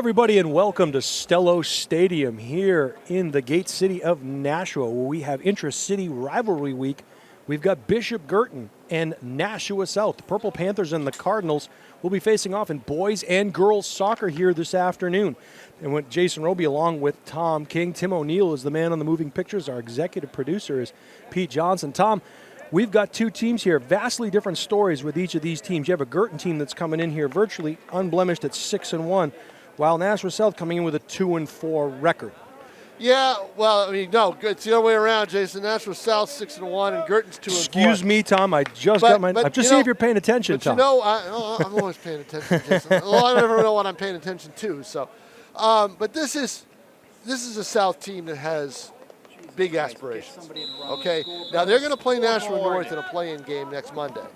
everybody, and welcome to Stellos Stadium here in the Gate City of Nashua, where we have intra-city rivalry week. We've got Bishop Guertin and Nashua South. The Purple Panthers and the Cardinals will be facing off in boys and girls soccer here this afternoon. And with Jason Roby along with Tom King, Tim O'Neill is the man on the moving pictures. Our executive producer is Pete Johnson. Tom, we've got two teams here, vastly different stories with each of these teams. You have a Guertin team that's coming in here virtually unblemished at 6-1, while Nashua South coming in with a 2-4 record. Yeah, well, I mean, no, it's the other way around, Jason. Nashua South 6-1 and Guertin's 2-4. Excuse me, Tom. I'm just seeing if you're paying attention, Tom. You know, I'm always paying attention, Jason. Well, I never know what I'm paying attention to. So, but this is a South team that has big aspirations. Okay, now they're going to play Nashua North in a play-in game next Monday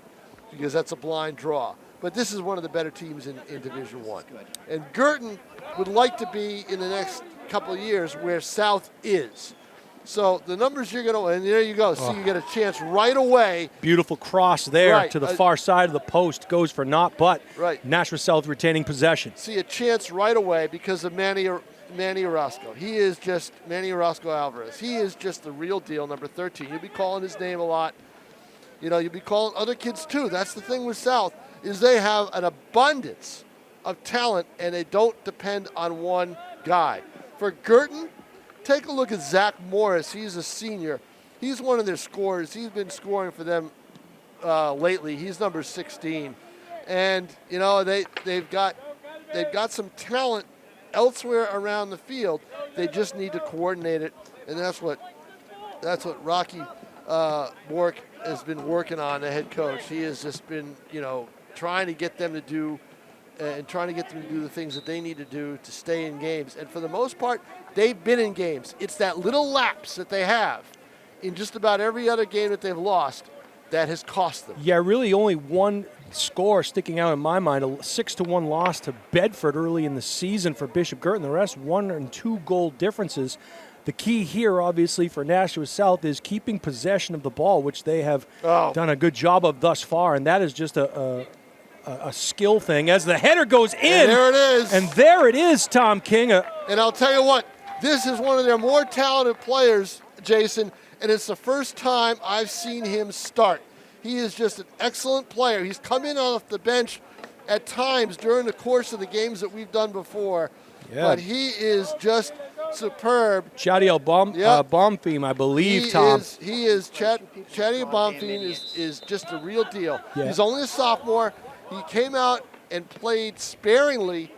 because that's a blind draw. But this is one of the better teams in Division I. And Guertin would like to be in the next couple of years where South is. So the numbers you're going to, and there you go. See, you get a chance right away. Beautiful cross there to the far side of the post. Goes for naught, but Nashua South retaining possession. See a chance right away because of Manny Orozco. He is just, Manny Orozco Alvarez. He is just the real deal, number 13. You'll be calling his name a lot. You know, you'll be calling other kids too. That's the thing with South, is they have an abundance of talent and they don't depend on one guy. For Guertin, take a look at Zach Morris. He's a senior. He's one of their scorers. He's been scoring for them lately. He's number 16. And, you know, they've got some talent elsewhere around the field. They just need to coordinate it, and that's what Rocky Bork has been working on, the head coach. He has just been, you know, trying to get them to do the things that they need to do to stay in games. And for the most part, they've been in games. It's that little lapse that they have in just about every other game that they've lost that has cost them. Yeah, really only one score sticking out in my mind, a 6-1 loss to Bedford early in the season for Bishop Guertin. The rest 1 and 2 goal differences. The key here, obviously, for Nashua South is keeping possession of the ball, which they have done a good job of thus far, and that is just a skill thing as the header goes in. And there it is. And there it is, Tom King. And I'll tell you what, this is one of their more talented players, Jason, and it's the first time I've seen him start. He is just an excellent player. He's come in off the bench at times during the course of the games that we've done before, but he is just superb. Chadiel Bonfim, I believe, Tom. Chadiel Bonfim is just a real deal. Yeah. He's only a sophomore. He came out and played sparingly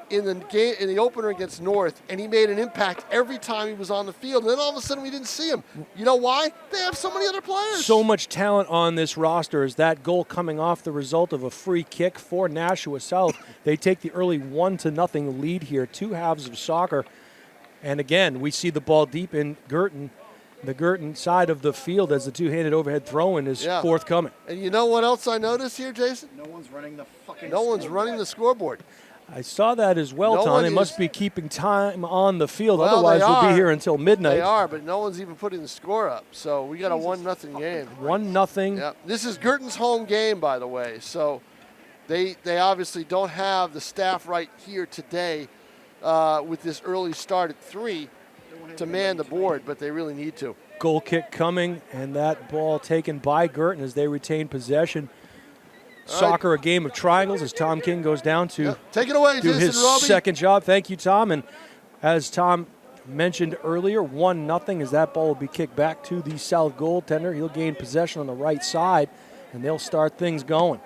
in the opener against North, and he made an impact every time he was on the field. And then all of a sudden we didn't see him. You know why? They have so many other players. So much talent on this roster. Is that goal coming off the result of a free kick for Nashua South? They take the early 1-0 lead here. 2 halves of soccer. And again, we see the ball deep in Guertin, the Guertin side of the field as the two-handed overhead throw-in is forthcoming. And you know what else I noticed here, Jason? No one's running the fucking one's running the scoreboard. I saw that as well, Tom. They must be keeping time on the field. Otherwise, we'll be here until midnight. They are, but no one's even putting the score up. So we got a 1-0 game. 1-0. Yeah. This is Guertin's home game, by the way. So they obviously don't have the staff right here today with this early start at 3 to man the board, but they really need to. Goal kick coming, and that ball taken by Guertin as they retain possession. Soccer, a game of triangles, as Tom King goes down to take it away, do Jason his Roby. Second job. Thank you, Tom. And as Tom mentioned earlier, 1-0 as that ball will be kicked back to the South goaltender. He'll gain possession on the right side, and they'll start things going.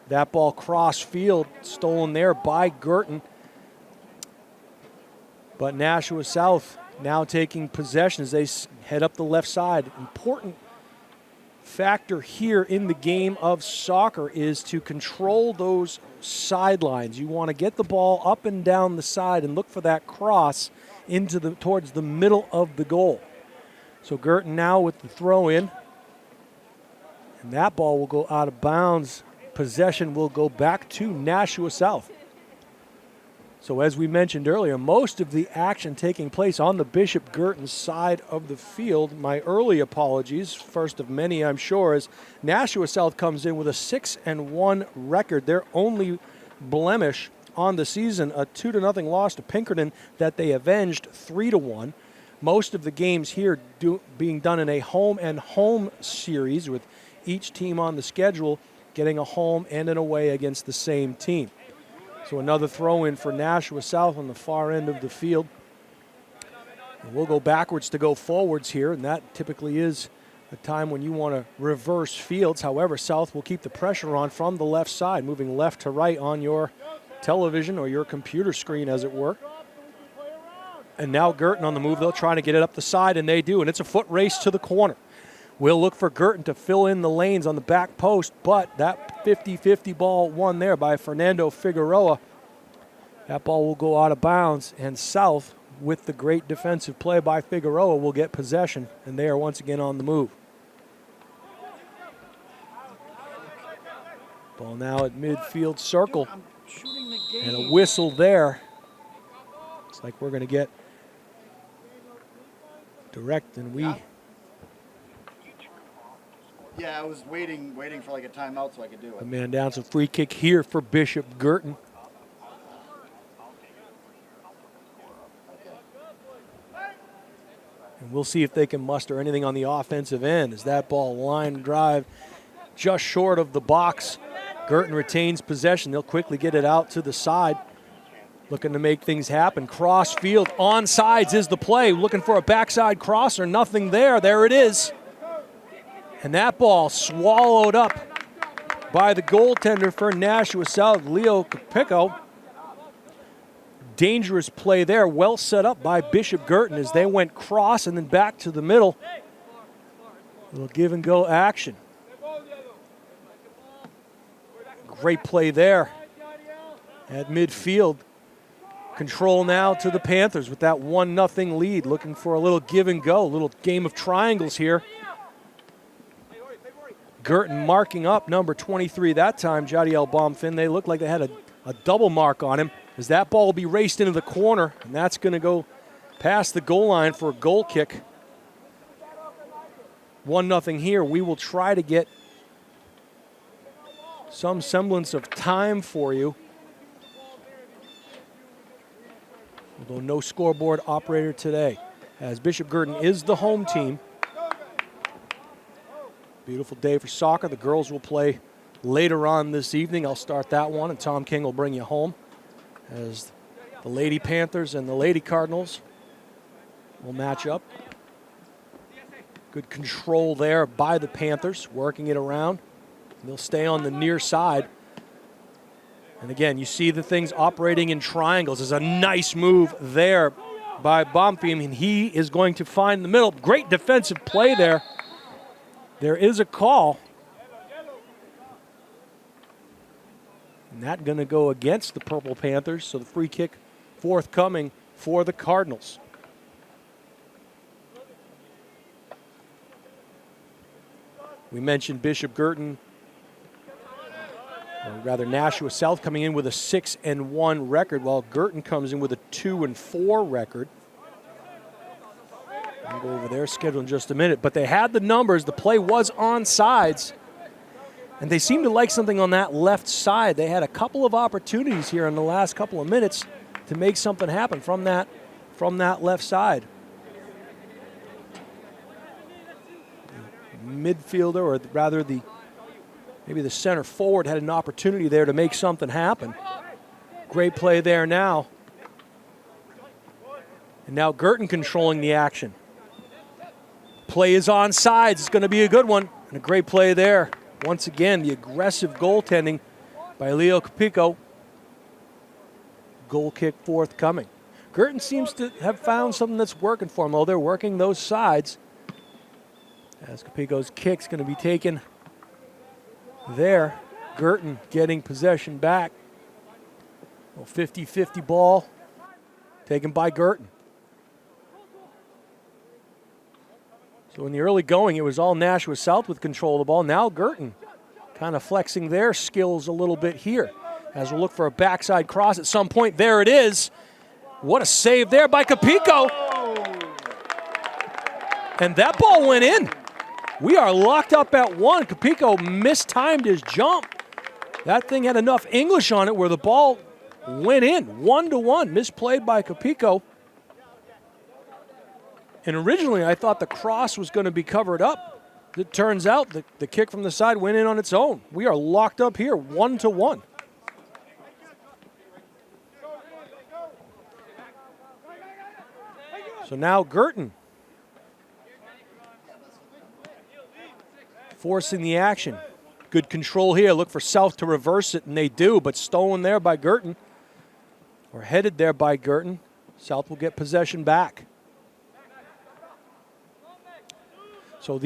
That ball cross field, stolen there by Guertin. But Nashua South now taking possession as they head up the left side. Important factor here in the game of soccer is to control those sidelines. You want to get the ball up and down the side and look for that cross towards the middle of the goal. So Guertin now with the throw in, and that ball will go out of bounds. Possession will go back to Nashua South. So as we mentioned earlier, most of the action taking place on the Bishop Guertin side of the field. My early apologies, first of many I'm sure, as Nashua South comes in with a 6-1 record. Their only blemish on the season, a 2-0 loss to Pinkerton that they avenged 3-1. Most of the games here being done in a home and home series, with each team on the schedule getting a home and an away against the same team. So another throw in for Nashua South on the far end of the field. And we'll go backwards to go forwards here, and that typically is a time when you want to reverse fields. However, South will keep the pressure on from the left side, moving left to right on your television or your computer screen, as it were. And now Guertin on the move. They'll try to get it up the side, and they do. And it's a foot race to the corner. We'll look for Guertin to fill in the lanes on the back post, but that 50-50 ball won there by Fernando Figueroa. That ball will go out of bounds, and South, with the great defensive play by Figueroa, will get possession, and they are once again on the move. Ball now at midfield circle, and a whistle there. Looks like we're going to get direct, and we... Yeah, I was waiting for like a timeout so I could do it. A man down, so free kick here for Bishop Guertin. And we'll see if they can muster anything on the offensive end as that ball line drive just short of the box. Guertin retains possession. They'll quickly get it out to the side. Looking to make things happen. Cross field, onsides is the play. Looking for a backside crosser, nothing there. There it is. And that ball swallowed up by the goaltender for Nashua South, Leo Capico. Dangerous play there, well set up by Bishop Guertin as they went cross and then back to the middle. A little give and go action. Great play there at midfield. Control now to the Panthers with that 1-0 lead. Looking for a little give and go, a little game of triangles here. Guertin marking up number 23 that time, Jadiel Bomfin. They looked like they had a double mark on him as that ball will be raced into the corner, and that's going to go past the goal line for a goal kick. 1-0 here. We will try to get some semblance of time for you. Although no scoreboard operator today, as Bishop Guertin is the home team. Beautiful day for soccer. The girls will play later on this evening. I'll start that one, and Tom King will bring you home as the Lady Panthers and the Lady Cardinals will match up. Good control there by the Panthers, working it around. They'll stay on the near side. And again, you see the things operating in triangles. There's a nice move there by Bomfim, and he is going to find the middle. Great defensive play there. There is a call. And that's going to go against the Purple Panthers, so the free kick forthcoming for the Cardinals. We mentioned Bishop Guertin, or rather Nashua South, coming in with a 6-1 record, while Guertin comes in with a 2-4 record. We'll go over their schedule in just a minute. But they had the numbers. The play was onside. And they seem to like something on that left side. They had a couple of opportunities here in the last couple of minutes to make something happen from that left side. Midfielder, or rather maybe the center forward, had an opportunity there to make something happen. Great play there now. And now Guertin controlling the action. Play is on sides. It's going to be a good one. And a great play there. Once again, the aggressive goaltending by Leo Capico. Goal kick forthcoming. Guertin seems to have found something that's working for them. Oh, they're working those sides. As Capico's kick's going to be taken there. Guertin getting possession back. 50-50 ball taken by Guertin. So in the early going, it was all Nashua South with control of the ball. Now Guertin kind of flexing their skills a little bit here as we'll look for a backside cross at some point. There it is. What a save there by Capico. And that ball went in. We are locked up at one. Capico mistimed his jump. That thing had enough English on it where the ball went in 1-1, misplayed by Capico. And originally I thought the cross was going to be covered up. It turns out the kick from the side went in on its own. We are locked up here 1-1. So now Guertin forcing the action. Good control here. Look for South to reverse it, and they do, but stolen there by Guertin, or headed there by Guertin. South will get possession back. So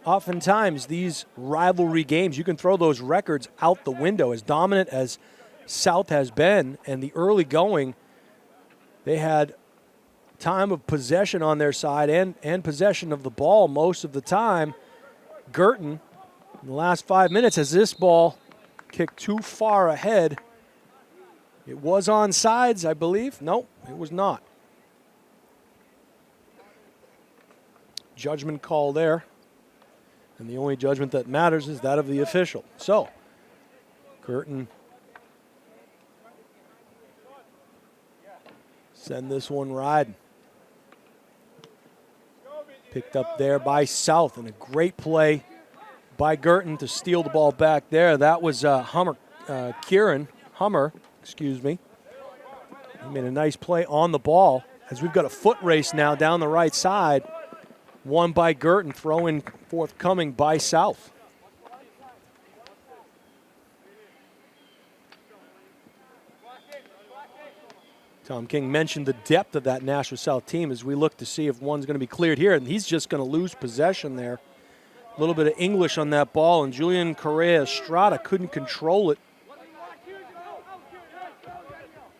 oftentimes these rivalry games, you can throw those records out the window. As dominant as South has been, and the early going, they had time of possession on their side and possession of the ball most of the time. Guertin, in the last 5 minutes, has this ball kicked too far ahead. It was on sides, I believe. No, it was not. Judgment call there. And the only judgment that matters is that of the official. So, Guertin send this one riding. Picked up there by South, and a great play by Guertin to steal the ball back there. That was Hummer. He made a nice play on the ball, as we've got a foot race now down the right side. Won by Guertin, throw-in forthcoming by South. Tom King mentioned the depth of that Nashua South team as we look to see if one's going to be cleared here, and he's just going to lose possession there. A little bit of English on that ball, and Julian Correa Estrada couldn't control it.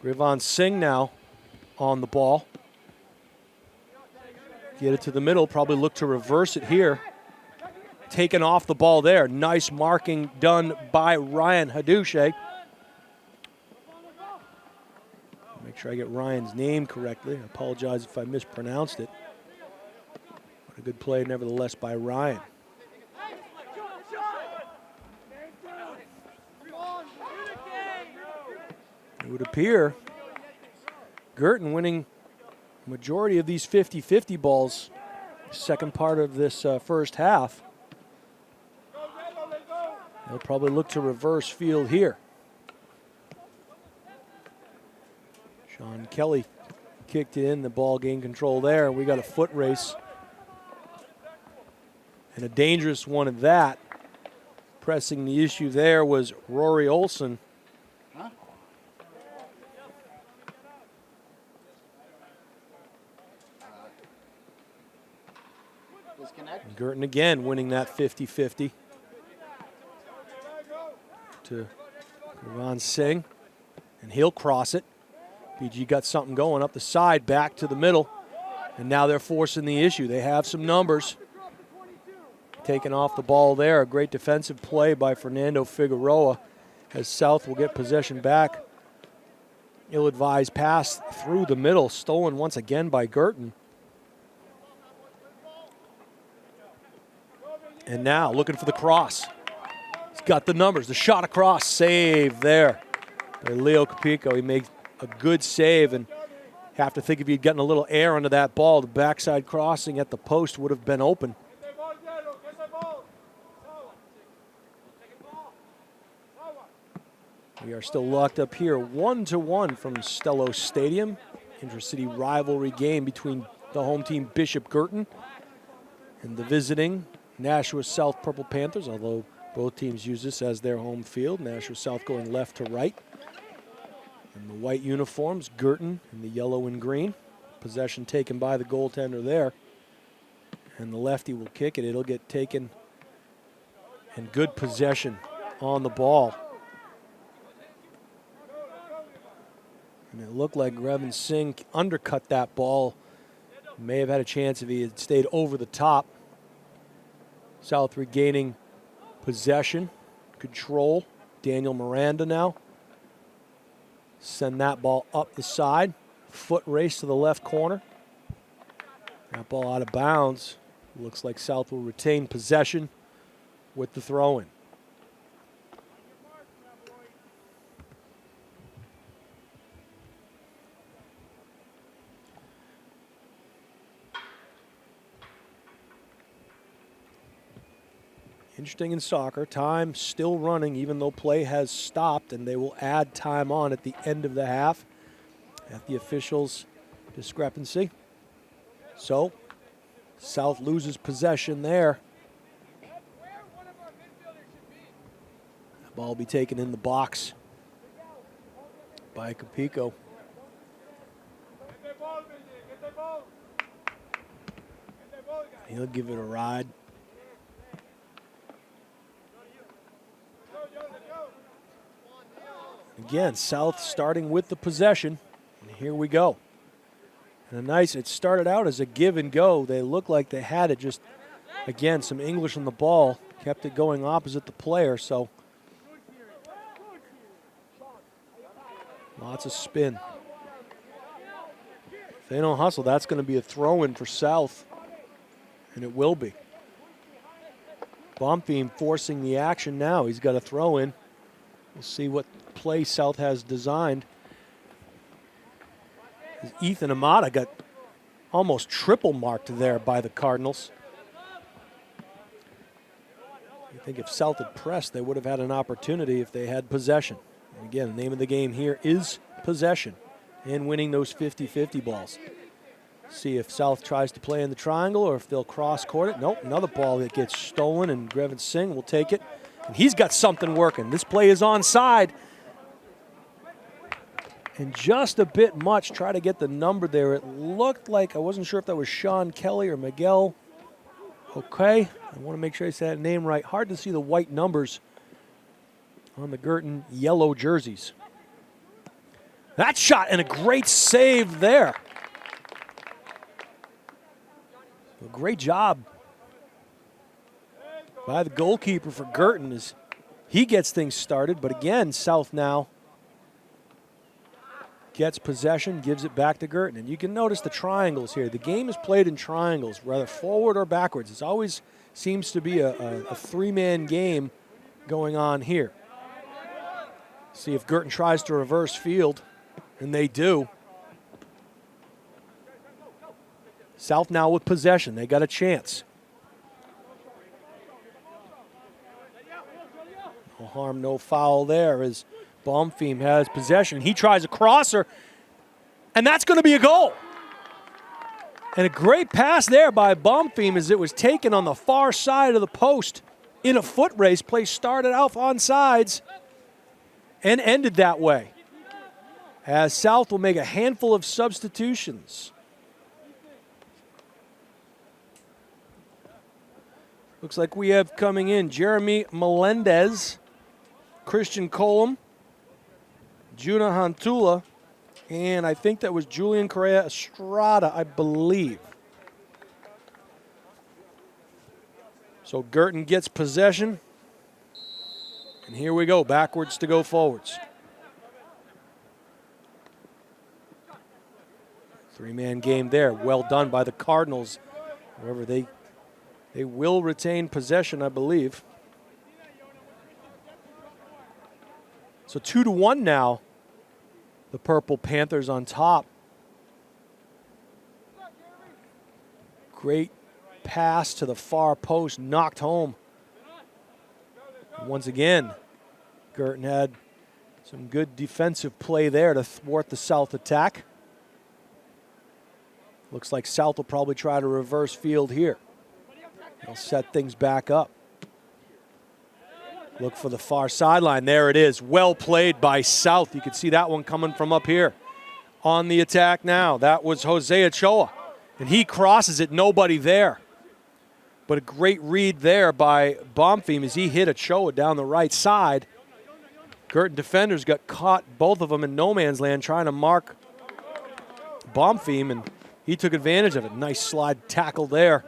Grivan Singh now on the ball. Get it to the middle, probably look to reverse it here. Taken off the ball there. Nice marking done by Ryan Hadouche. Make sure I get Ryan's name correctly. I apologize if I mispronounced it. But a good play nevertheless by Ryan. It would appear Guertin winning majority of these 50-50 balls, second part of this first half. They'll probably look to reverse field here. Sean Kelly kicked it in, the ball gained control there. We got a foot race. And a dangerous one at that. Pressing the issue there was Rory Olson. Guertin again winning that 50-50 to Grivan Singh, and he'll cross it. BG got something going up the side, back to the middle, and now they're forcing the issue. They have some numbers. Taking off the ball there, a great defensive play by Fernando Figueroa as South will get possession back. Ill-advised pass through the middle, stolen once again by Guertin. And now looking for the cross. He's got the numbers. The shot across, save there by Leo Capico. He made a good save, and have to think if he'd gotten a little air under that ball, the backside crossing at the post would have been open. We are still locked up here 1-1 from Stellos Stadium. Intercity rivalry game between the home team Bishop Guertin and the visiting Nashua South Purple Panthers, although both teams use this as their home field. Nashua South going left to right. And the white uniforms, Guertin in the yellow and green. Possession taken by the goaltender there. And the lefty will kick it. It'll get taken. And good possession on the ball. And it looked like Grivan Singh undercut that ball. May have had a chance if he had stayed over the top. South regaining possession, control. Daniel Miranda now. Send that ball up the side. Foot race to the left corner. That ball out of bounds. Looks like South will retain possession with the throw-in. Interesting in soccer, time still running even though play has stopped, and they will add time on at the end of the half at the officials' discrepancy. So South loses possession there. The ball will be taken in the box by Capico. He'll give it a ride. Again, South starting with the possession. And here we go. And it started out as a give and go. They looked like they had it, just, again, some English on the ball. Kept it going opposite the player, so lots of spin. If they don't hustle, that's going to be a throw-in for South, and it will be. Bonfim forcing the action now. He's got a throw-in. We'll see what play South has designed. Ethan Amata got almost triple marked there by the Cardinals. I think if South had pressed, they would have had an opportunity if they had possession. And again, the name of the game here is possession and winning those 50-50 balls. See if South tries to play in the triangle or if they'll cross-court it. Nope, another ball that gets stolen, and Grevin Singh will take it. And he's got something working. This play is onside. And just a bit much, try to get the number there. It looked like, I wasn't sure if that was Sean Kelly or Miguel. Okay, I want to make sure I said that name right. Hard to see the white numbers on the Guertin yellow jerseys. That shot and a great save there. A great job by the goalkeeper for Guertin as he gets things started. But again, South now gets possession, gives it back to Guertin. And you can notice the triangles here. The game is played in triangles, whether forward or backwards. It always seems to be a three-man game going on here. See if Guertin tries to reverse field, and they do. South now with possession. They got a chance. No harm, no foul there as Bonfim has possession. He tries a crosser, and that's going to be a goal. And a great pass there by Bonfim as it was taken on the far side of the post in a foot race. Play started off on sides and ended that way, as South will make a handful of substitutions. Looks like we have coming in Jeremy Melendez, Christian Colum, Juna Hantula, and I think that was Julian Correa Estrada, I believe. So Guertin gets possession. And here we go, backwards to go forwards. Three-man game there, well done by the Cardinals. However, they will retain possession, I believe. So 2-1 now. The Purple Panthers on top. Great pass to the far post, knocked home. And once again, Guertin had some good defensive play there to thwart the South attack. Looks like South will probably try to reverse field here. They'll set things back up. Look for the far sideline. There it is. Well played by South. You can see that one coming from up here. On the attack now. That was Jose Ochoa. And he crosses it. Nobody there. But a great read there by Bonfim as he hit Ochoa down the right side. Guertin defenders got caught, both of them in no man's land, trying to mark Bonfim, and he took advantage of it. Nice slide tackle there.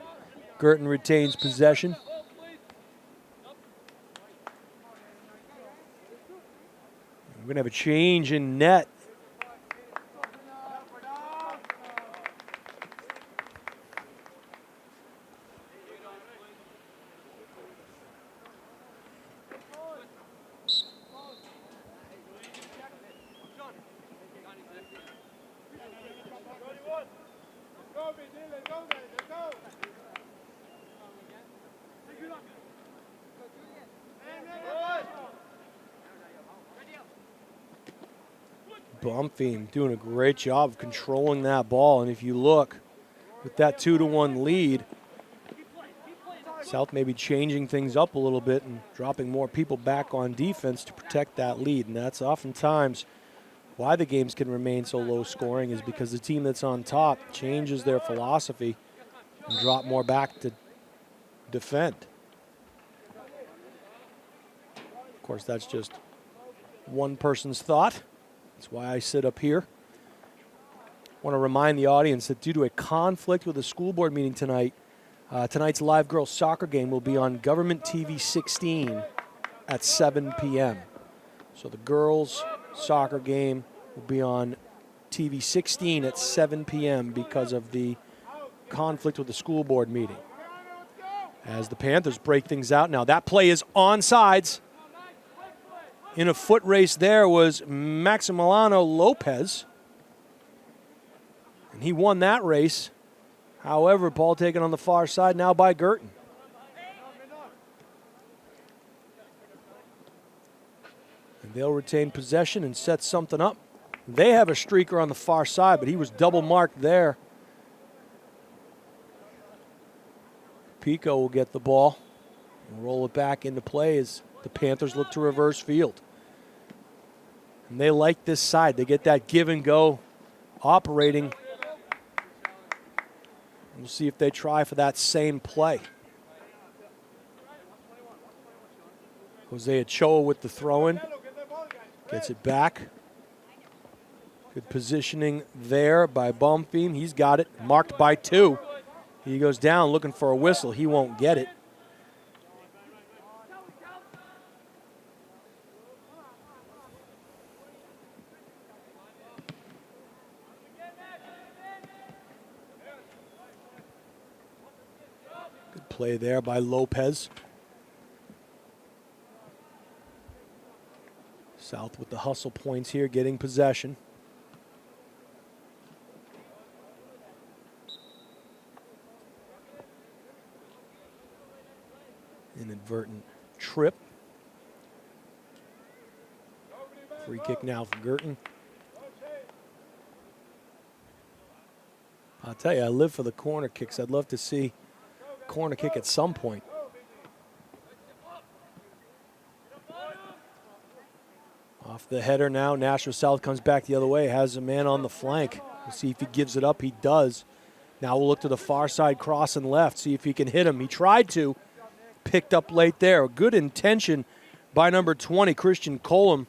Guertin retains possession. We're going to have a change in net. Bumfeem doing a great job of controlling that ball. And if you look, with that 2-1 lead, South may be changing things up a little bit and dropping more people back on defense to protect that lead. And that's oftentimes why the games can remain so low scoring, is because the team that's on top changes their philosophy and drop more back to defend. Of course, that's just one person's thought. That's why I sit up here. I want to remind the audience that due to a conflict with a school board meeting tonight, tonight's live girls soccer game will be on Government TV 16 at 7 p.m. So the girls soccer game will be on TV 16 at 7 p.m. because of the conflict with the school board meeting. As the Panthers break things out now, that play is onside. In a foot race there was Maximiliano Lopez, and he won that race. However, ball taken on the far side now by Guertin. And they'll retain possession and set something up. They have a streaker on the far side, but he was double marked there. Pico will get the ball and roll it back into play as the Panthers look to reverse field. And they like this side. They get that give and go operating. We'll see if they try for that same play. Jose Ochoa with the throw-in. Gets it back. Good positioning there by Bumfeem. He's got it, marked by 2. He goes down looking for a whistle. He won't get it. Good play there by Lopez. South with the hustle points here, getting possession. Inadvertent trip. Free kick now for Guertin. I'll tell you, I live for the corner kicks. I'd love to see a corner kick at some point. Off the header now, Nashua South comes back the other way, has a man on the flank. We'll see if he gives it up. He does. Now we'll look to the far side cross and left, see if he can hit him. He tried to. Picked up late there. Good intention by number 20, Christian Colum.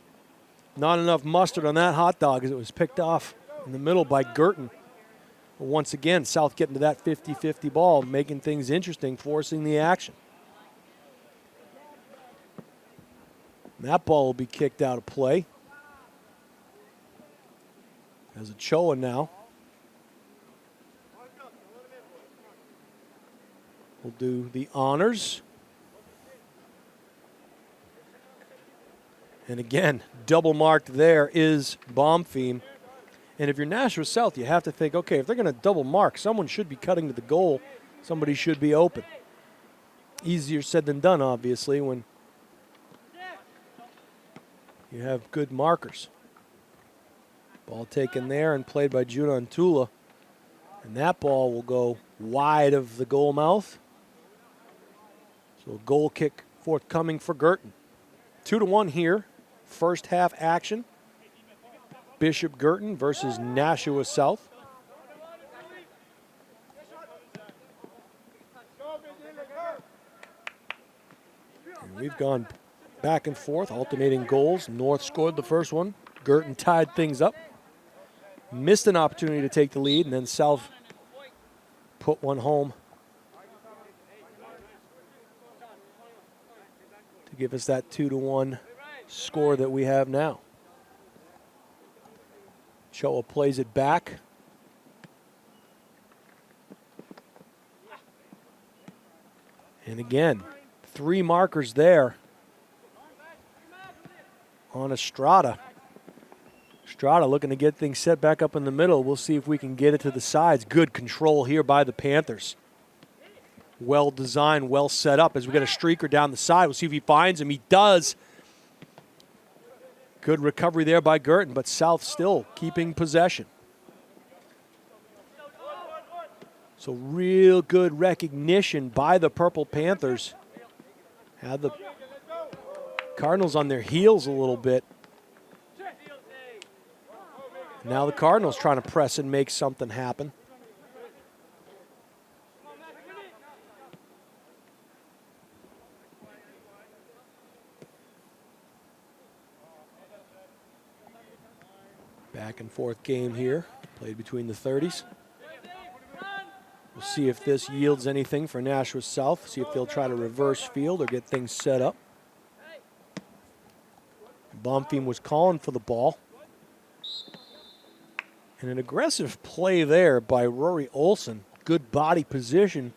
Not enough mustard on that hot dog as it was picked off in the middle by Guertin. But once again, South getting to that 50-50 ball, making things interesting, forcing the action. And that ball will be kicked out of play. As Ochoa now will do the honors. And again, double marked there is Bumfeem. And if you're Nashua South, you have to think, okay, if they're going to double mark, someone should be cutting to the goal. Somebody should be open. Easier said than done, obviously, when you have good markers. Ball taken there and played by Junan Tula. And that ball will go wide of the goal mouth. So a goal kick forthcoming for Guertin. 2-1 here. First half action. Bishop Guertin versus Nashua South. And we've gone back and forth, alternating goals. North scored the first one. Guertin tied things up. Missed an opportunity to take the lead, and then South put one home to give us that 2-1 score that we have now. Choa plays it back. And again, 3 markers there on Estrada. Estrada looking to get things set back up in the middle. We'll see if we can get it to the sides. Good control here by the Panthers. Well designed, well set up as we get a streaker down the side. We'll see if he finds him. He does. Good recovery there by Guertin, but South still keeping possession. So real good recognition by the Purple Panthers. Had the Cardinals on their heels a little bit. Now the Cardinals trying to press and make something happen. Back and forth game here, played between the 30s. We'll see if this yields anything for Nashua South, see if they'll try to reverse field or get things set up. Bonfim was calling for the ball. And an aggressive play there by Rory Olson. Good body position.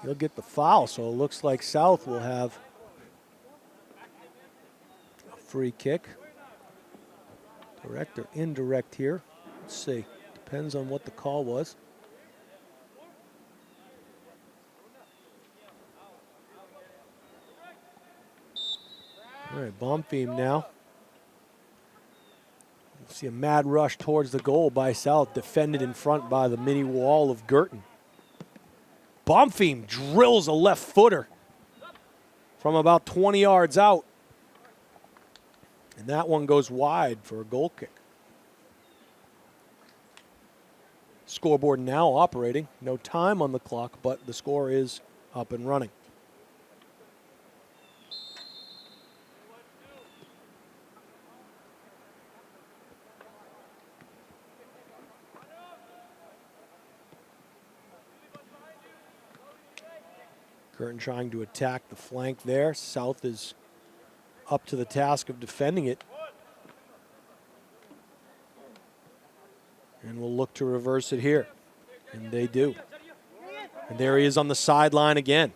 He'll get the foul, so it looks like South will have a free kick. Direct or indirect here. Let's see. Depends on what the call was. All right, Bonfim now. See a mad rush towards the goal by South, defended in front by the mini wall of Guertin. Bonfim drills a left footer from about 20 yards out. And that one goes wide for a goal kick. Scoreboard now operating. No time on the clock, but the score is up and running. Guertin trying to attack the flank there. South is up to the task of defending it. And we'll look to reverse it here. And they do. And there he is on the sideline again.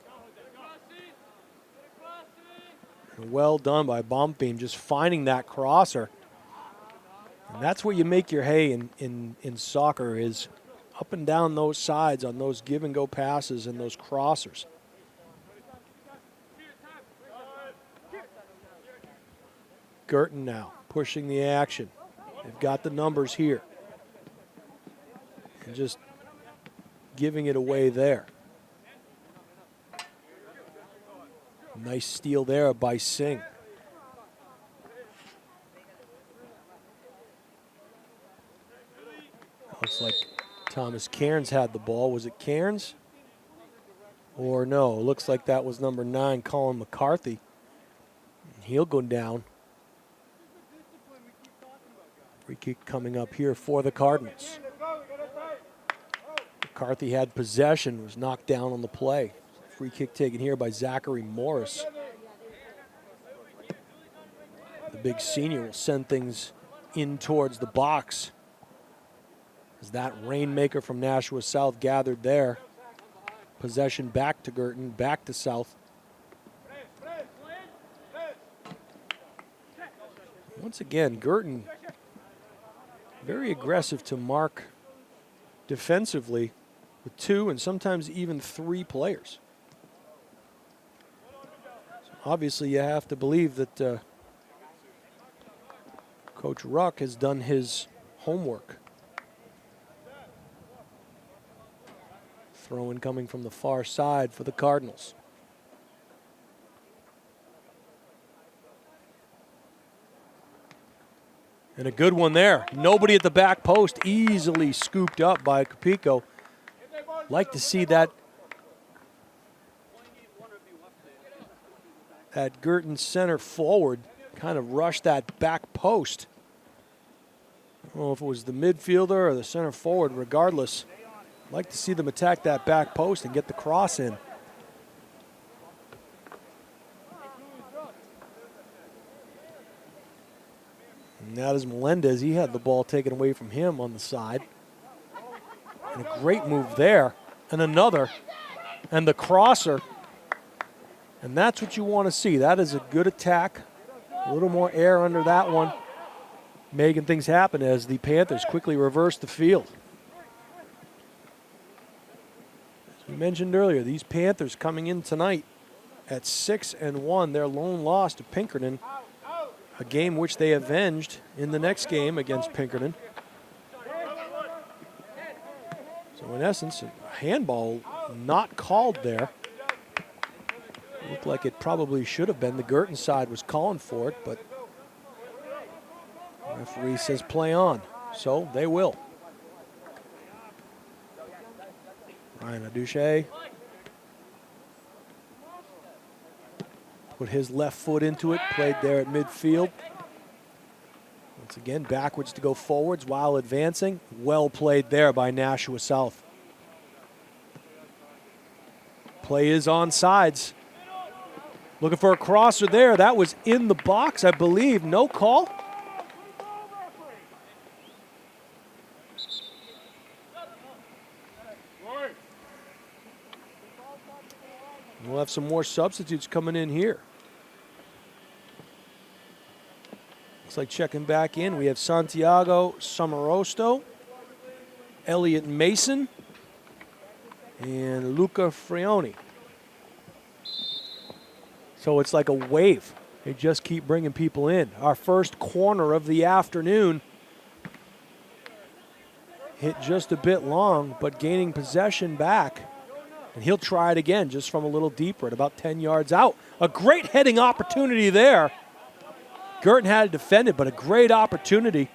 And well done by Bonfim, just finding that crosser. And that's where you make your hay in soccer, is up and down those sides on those give and go passes and those crossers. Guertin now pushing the action. They've got the numbers here. And just giving it away there. Nice steal there by Singh. Looks like Thomas Cairns had the ball. Was it Cairns? Or no, looks like that was number 9, Colin McCarthy. He'll go down. Free kick coming up here for the Cardinals. McCarthy had possession, was knocked down on the play. Free kick taken here by Zachary Morris. The big senior will send things in towards the box. As that rainmaker from Nashua South gathered there. Possession back to Guertin, back to South. Once again, Guertin very aggressive to mark defensively with 2 and sometimes even 3 players. So obviously you have to believe that Coach Ruck has done his homework. Throw-in coming from the far side for the Cardinals. And a good one there. Nobody at the back post, easily scooped up by Capico. Like to see that Guertin center forward kind of rush that back post. I don't know if it was the midfielder or the center forward, regardless. Like to see them attack that back post and get the cross in. And that is Melendez. He had the ball taken away from him on the side. And a great move there. And another. And the crosser. And that's what you want to see. That is a good attack. A little more air under that one. Making things happen as the Panthers quickly reverse the field. As we mentioned earlier, these Panthers coming in tonight at 6-1, their lone loss to Pinkerton, a game which they avenged in the next game against Pinkerton. So in essence, a handball not called there. Looked like it probably should have been. The Guertin side was calling for it, but the referee says play on, so they will. Ryan Aduche put his left foot into it, played there at midfield. Once again, backwards to go forwards while advancing. Well played there by Nashua South. Play is on sides. Looking for a crosser there. That was in the box, I believe. No call. We'll have some more substitutes coming in here. Looks like checking back in. We have Santiago Samarosto, Elliot Mason, and Luca Frioni. So it's like a wave. They just keep bringing people in. Our first corner of the afternoon hit just a bit long, but gaining possession back. And he'll try it again just from a little deeper at about 10 yards out. A great heading opportunity there. Guertin had to defend it, but a great opportunity.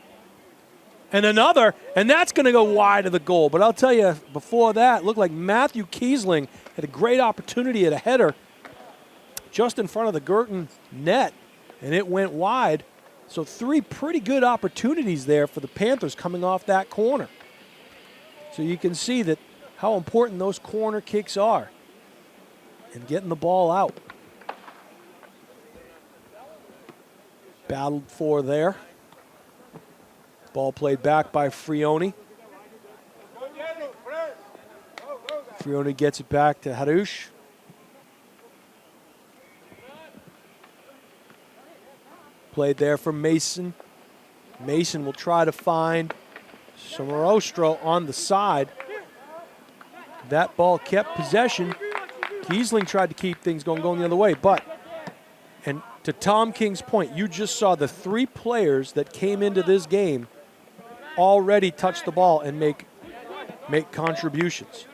And another, and that's going to go wide of the goal. But I'll tell you, before that, it looked like Matthew Kiesling had a great opportunity at a header just in front of the Guertin net, and it went wide. So 3 pretty good opportunities there for the Panthers coming off that corner. So you can see that how important those corner kicks are and getting the ball out. Battled for there. Ball played back by Frioni. Frioni gets it back to Harush. Played there for Mason. Mason will try to find Somarostro on the side. That ball kept possession. Kiesling tried to keep things going the other way, but, and to Tom King's point, you just saw the 3 players that came into this game already touch the ball and make contributions.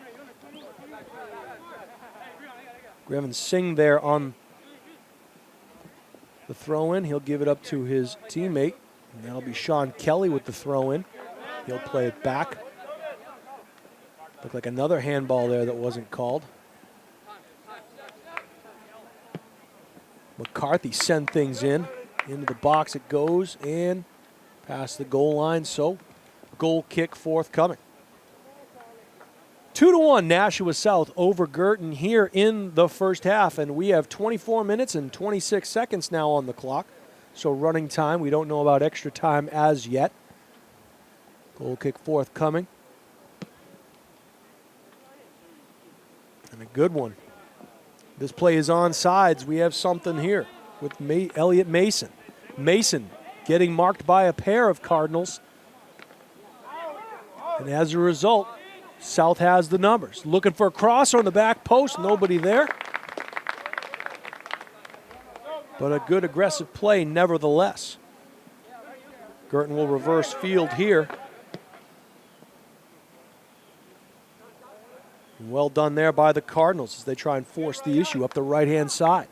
Greven Singh there on the throw-in. He'll give it up to his teammate, and that'll be Sean Kelly with the throw-in. He'll play it back. Looked like another handball there that wasn't called. McCarthy sent things in. Into the box it goes and past the goal line. So goal kick forthcoming. 2-1 Nashua South over Guertin here in the first half. And we have 24 minutes and 26 seconds now on the clock. So running time. We don't know about extra time as yet. Goal kick forthcoming. And a good one. This play is on sides. We have something here with Elliot Mason. Mason getting marked by a pair of Cardinals. And as a result, South has the numbers. Looking for a crosser on the back post. Nobody there. But a good aggressive play nevertheless. Guertin will reverse field here. Well done there by the Cardinals as they try and force the issue up the right-hand side.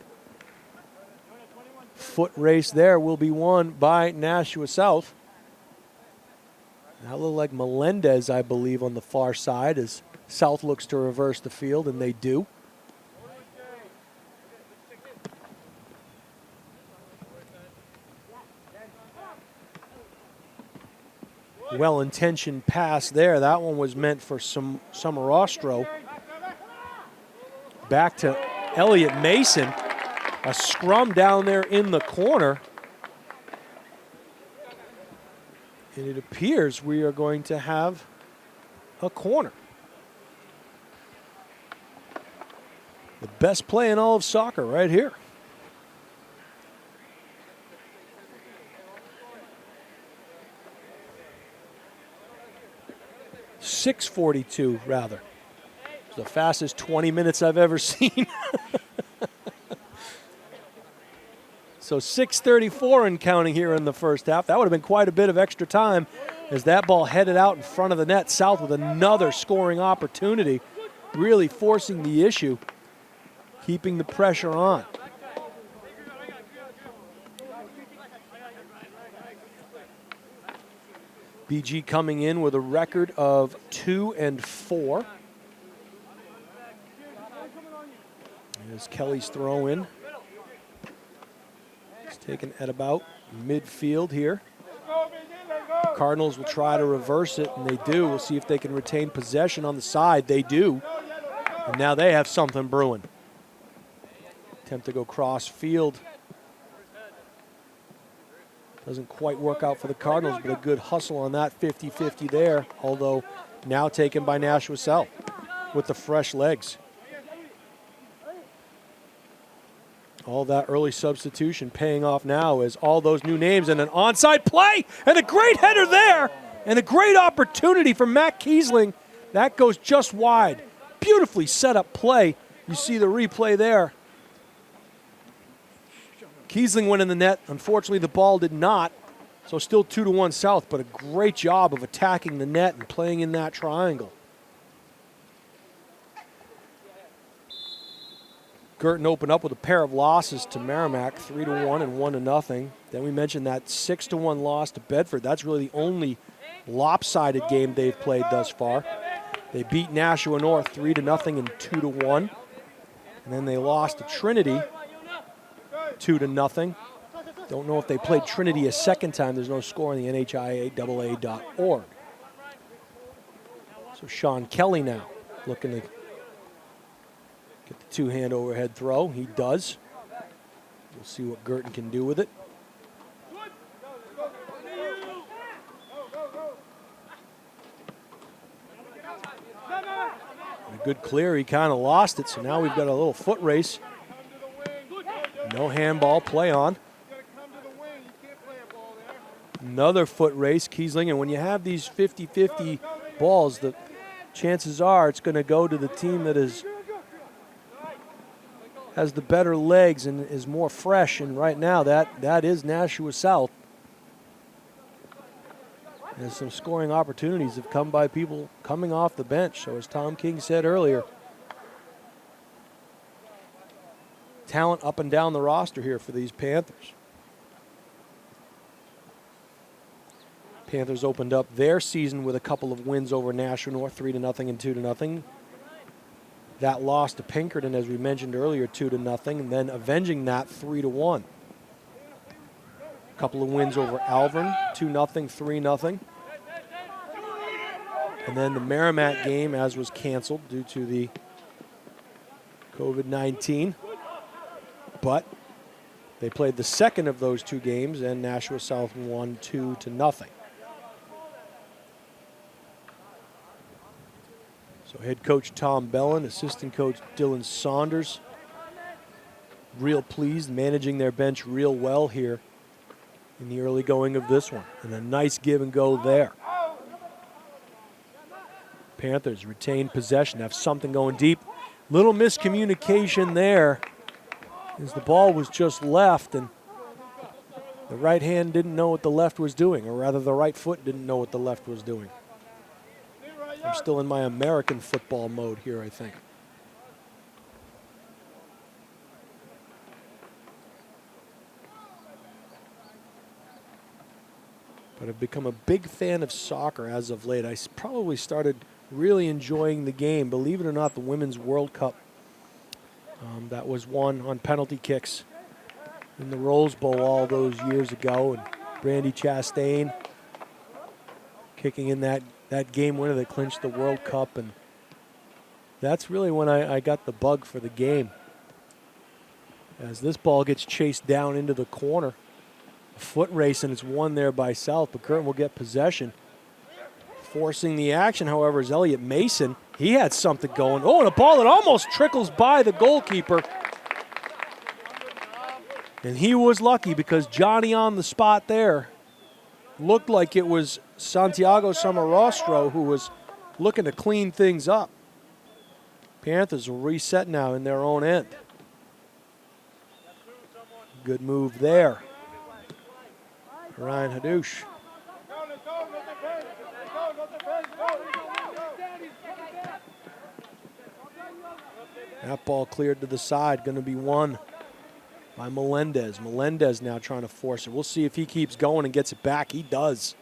Foot race there will be won by Nashua South. That looked like Melendez, I believe, on the far side as South looks to reverse the field, and they do. Well-intentioned pass there. That one was meant for Somarostro. Back to Elliot Mason. A scrum down there in the corner. And it appears we are going to have a corner. The best play in all of soccer right here. .642 rather. It's the fastest 20 minutes I've ever seen. So 6:34 and counting here in the first half. That would have been quite a bit of extra time as that ball headed out in front of the net. South with another scoring opportunity, really forcing the issue, keeping the pressure on. BG coming in with a record of 2-4. As Kelly's throw in. It's taken at about midfield here. Cardinals will try to reverse it, and they do. We'll see if they can retain possession on the side. They do. And now they have something brewing. Attempt to go cross field. Doesn't quite work out for the Cardinals, but a good hustle on that 50-50 there, although now taken by Nashua South with the fresh legs. All that early substitution paying off now as all those new names and an onside play and a great header there and a great opportunity for Matt Kiesling. That goes just wide. Beautifully set up play. You see the replay there. Kiesling went in the net. Unfortunately, the ball did not. So still 2-1 South, but a great job of attacking the net and playing in that triangle. Guertin opened up with a pair of losses to Merrimack, 3-1 and 1-0. Then we mentioned that 6-1 loss to Bedford. That's really the only lopsided game they've played thus far. They beat Nashua North 3-0 and 2-1. And then they lost to Trinity 2-0. Don't know if they played Trinity a second time. There's no score on the NHIAAA.org. So Sean Kelly now looking to get the two-hand overhead throw. He does. We'll see what Guertin can do with it. A good clear. He kind of lost it, so now we've got a little foot race. No handball, play on. Another foot race, Kiesling, and when you have these 50-50 balls, the chances are it's going to go to the team that has the better legs and is more fresh, and right now that is Nashua South. And some scoring opportunities have come by people coming off the bench, so as Tom King said earlier, talent up and down the roster here for these Panthers. Panthers opened up their season with a couple of wins over Nashua North, 3-0 and 2-0. That loss to Pinkerton, as we mentioned earlier, 2-0, and then avenging that 3-1. A couple of wins over Alvern, 2-0, 3-0. And then the Merrimack game, as was canceled due to the COVID-19. But they played the second of those two games, and Nashua South won 2-0. So head coach Tom Bellin, assistant coach Dylan Saunders, real pleased, managing their bench real well here in the early going of this one. And a nice give and go there. Panthers retain possession, have something going deep. Little miscommunication there as the ball was just left and the right hand didn't know what the left was doing, or rather the right foot didn't know what the left was doing. I'm still in my American football mode here, I think. But I've become a big fan of soccer as of late. I probably started really enjoying the game. Believe it or not, the Women's World Cup that was won on penalty kicks in the Rose Bowl all those years ago. And Brandy Chastain kicking in that game winner that clinched the World Cup. And that's really when I got the bug for the game. As this ball gets chased down into the corner. A foot race, and it's won there by South, but Guertin will get possession. Forcing the action, however, is Elliot Mason. He had something going. Oh, and a ball that almost trickles by the goalkeeper. And he was lucky because Johnny on the spot there looked like it was Santiago Samarostro who was looking to clean things up. Panthers will reset now in their own end. Good move there. Ryan Hadoush. That ball cleared to the side, going to be won by Melendez. Melendez now trying to force it. We'll see if he keeps going and gets it back. He does.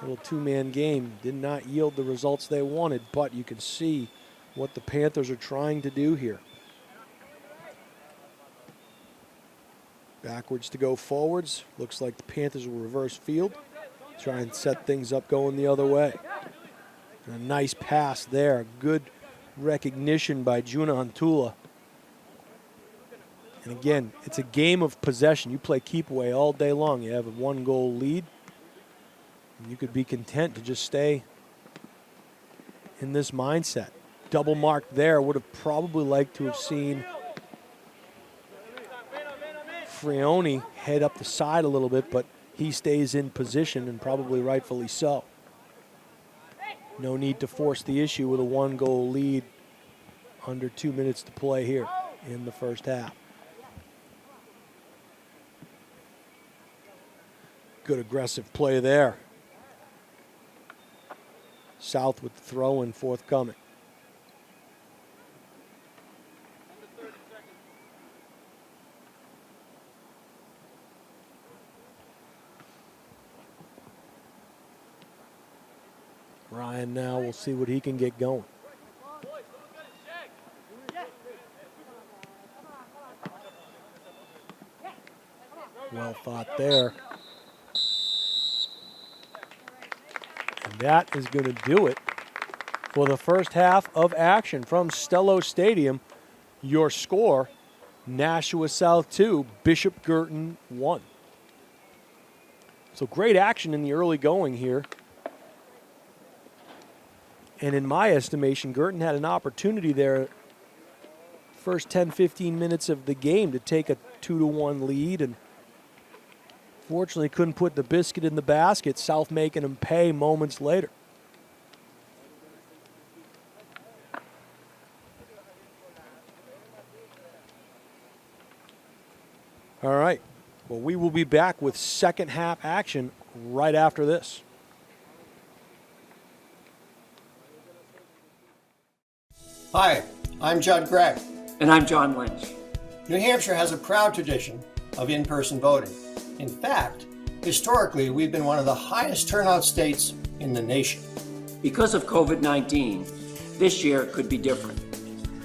Little two-man game did not yield the results they wanted, but you can see what the Panthers are trying to do here. Backwards to go forwards. Looks like the Panthers will reverse field. Try and set things up going the other way. And a nice pass there. Good recognition by Juna Antula. And again, it's a game of possession. You play keep away all day long. You have a 1-goal lead. You could be content to just stay in this mindset. Double mark there. Would have probably liked to have seen Frioni head up the side a little bit, but he stays in position, and probably rightfully so. No need to force the issue with a 1-goal lead under 2 minutes to play here in the first half. Good aggressive play there. South with the throw in forthcoming. Ryan now, we'll see what he can get going. Well thought there. And that is going to do it for the first half of action from Stellos Stadium. Your score, Nashua South 2, Bishop Guertin 1. So great action in the early going here. And in my estimation, Guertin had an opportunity there first 10, 15 minutes of the game to take a 2-1 lead, and fortunately couldn't put the biscuit in the basket, South making them pay moments later. All right, well, we will be back with second half action right after this. Hi, I'm Judd Gregg. And I'm John Lynch. New Hampshire has a proud tradition of in-person voting. In fact, historically, we've been one of the highest turnout states in the nation. Because of COVID-19, this year could be different.